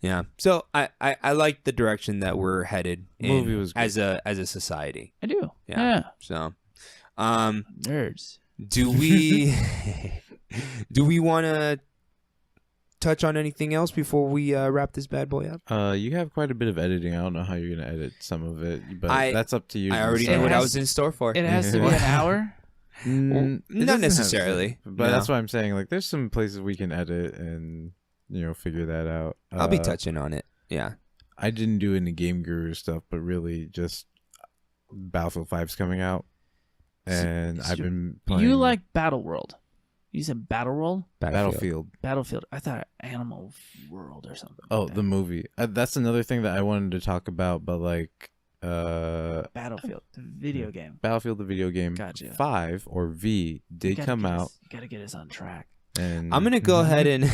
Yeah. So I like the direction that we're headed in Movie was good. as a society. I do. Yeah. Yeah. So Nerds. do we want to touch on anything else before we wrap this bad boy up? you have quite a bit of editing. I don't know how you're gonna edit some of it, but I- that's up to you. I to already decide. know what I has- was in store for. It has to be an hour. It not doesn't have necessarily, to, but no. that's why I'm saying like there's some places we can edit and figure that out. I'll be touching on it. Yeah. I didn't do any Game Guru stuff, but really just Battlefield 5's coming out, and I've been playing You like Battle World. You said Battle World? Battlefield. Battlefield. I thought Animal World or something. Oh, like the that. movie. That's another thing that I wanted to talk about, but like Battlefield, the video game. Battlefield the video game Gotcha. 5 or V did come out, You gotta get us on track. and I'm gonna go ahead and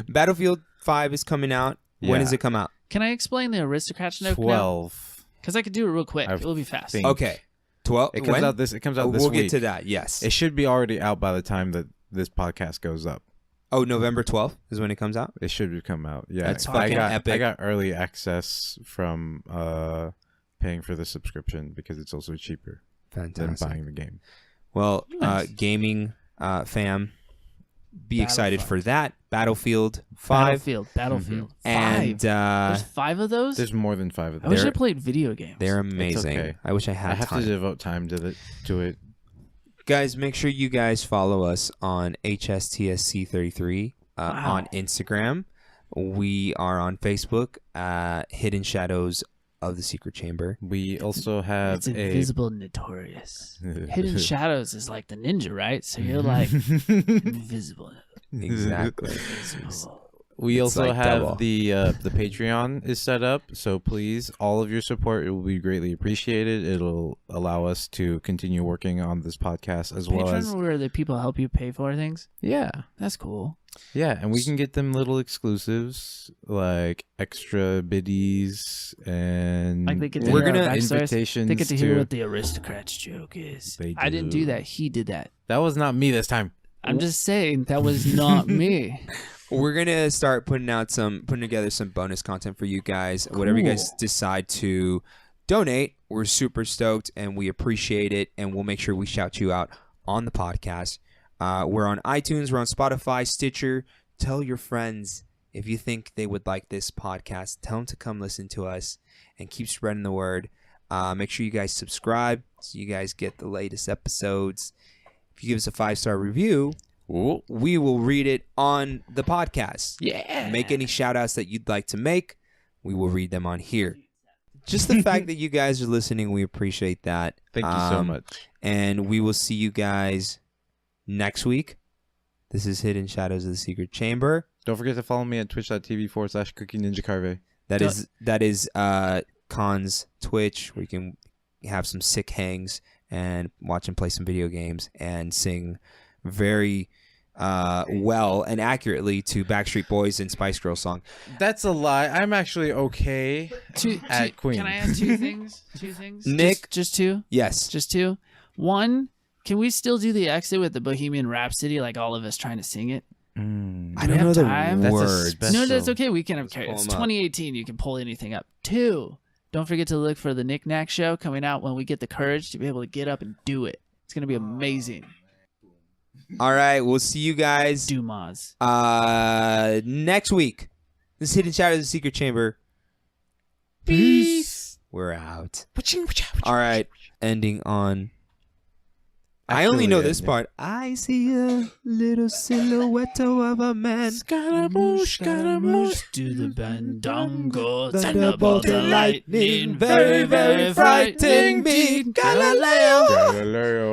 Battlefield 5 is coming out. When Yeah. does it come out? Can I explain the Aristocrats note now? 12. Because I could do it real quick. I It'll be fast. think- Okay. 12. It comes when? out this. It comes out this we'll week. get to that. Yes. It should be already out by the time that this podcast goes up. Oh, November 12th is when it comes out. It should come out. Yeah, That's I fucking got epic. I got early access from paying for the subscription because it's also cheaper than Fantastic. buying the game. Well, Nice. gaming fam, be excited Battlefield. for that. Battlefield 5. Battlefield. And 5. There's 5 of those? There's more than 5 of I them. wish I they're- played video games. they're amazing. okay. I wish I I had have time. to devote time to it. Guys, make sure you guys follow us on HSTSC33 Wow. on Instagram. We are on Facebook, Hidden Shadows of the Secret Chamber. We also have It's invisible, notorious. Hidden Shadows is like the ninja, right? So you're like invisible. Exactly. Invisible. We It's also like have double. the Patreon is set up, so please, all of your support, it will be greatly appreciated. It'll allow us to continue working on this podcast as well as Patreon, where the people help you pay for things. yeah, That's cool. and we can get them little exclusives like extra biddies and Like they get to We're hear our gonna backstories. invitations. They get to hear to- what the aristocrats joke is. They I didn't do do. that. He did that. That was not me this time. I'm just saying that was not me. We're gonna start putting together some bonus content for you guys. Whatever you guys Cool. decide to donate, we're super stoked and we appreciate it. And we'll make sure we shout you out on the podcast. We're on iTunes, we're on Spotify, Stitcher. Tell your friends if you think they would like this podcast. Tell them to come listen to us and keep spreading the word. Make sure you guys subscribe so you guys get the latest episodes. If you give us a 5-star review, we will read it on the podcast. Yeah. Make any shout outs that you'd like to make. We will read them on here. Just the fact that you guys are listening, we appreciate that. Thank you so much. And we will see you guys next week. This is Hidden Shadows of the Secret Chamber. Don't forget to follow me at twitch.tv/CookieNinjaCarve. That is Khan's Twitch, where you can have some sick hangs and watch him play some video games and sing very well and accurately to Backstreet Boys and Spice Girls song. That's a lie. I'm actually okay at Queen. Can I add two things? Nick? Just two? Yes. Just two? One, can we still do the exit with the Bohemian Rhapsody, like all of us trying to sing it? I we don't have know the time? That's a words. special- No, that's okay. We can have pull It's 'em up. 2018. You can pull anything up. Two, don't forget to look for the Knick Knack show coming out when we get the courage to be able to get up and do it. It's going to be amazing. All right, we'll see you guys Dumas. next week. This is Hidden Shadows of the Secret Chamber. Peace. We're out. All right, ending on. I only Actually, know yeah, this yeah. part. I see a little silhouette of a man. Scaramouche, Scaramouche, do the bandongo, Thunderbolt and lightning, very, very frightening me. Galileo, Galileo,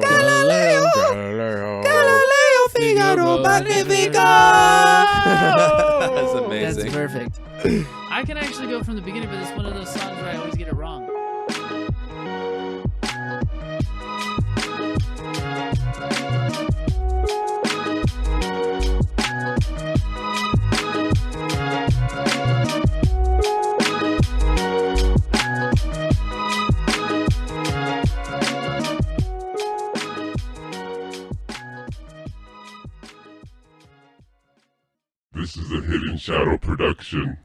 Galileo, Figaro, Magnifico. That's amazing. That's perfect. I can actually go from the beginning, but it's one of those songs where I always get it wrong. This is a Hidden Shadow production.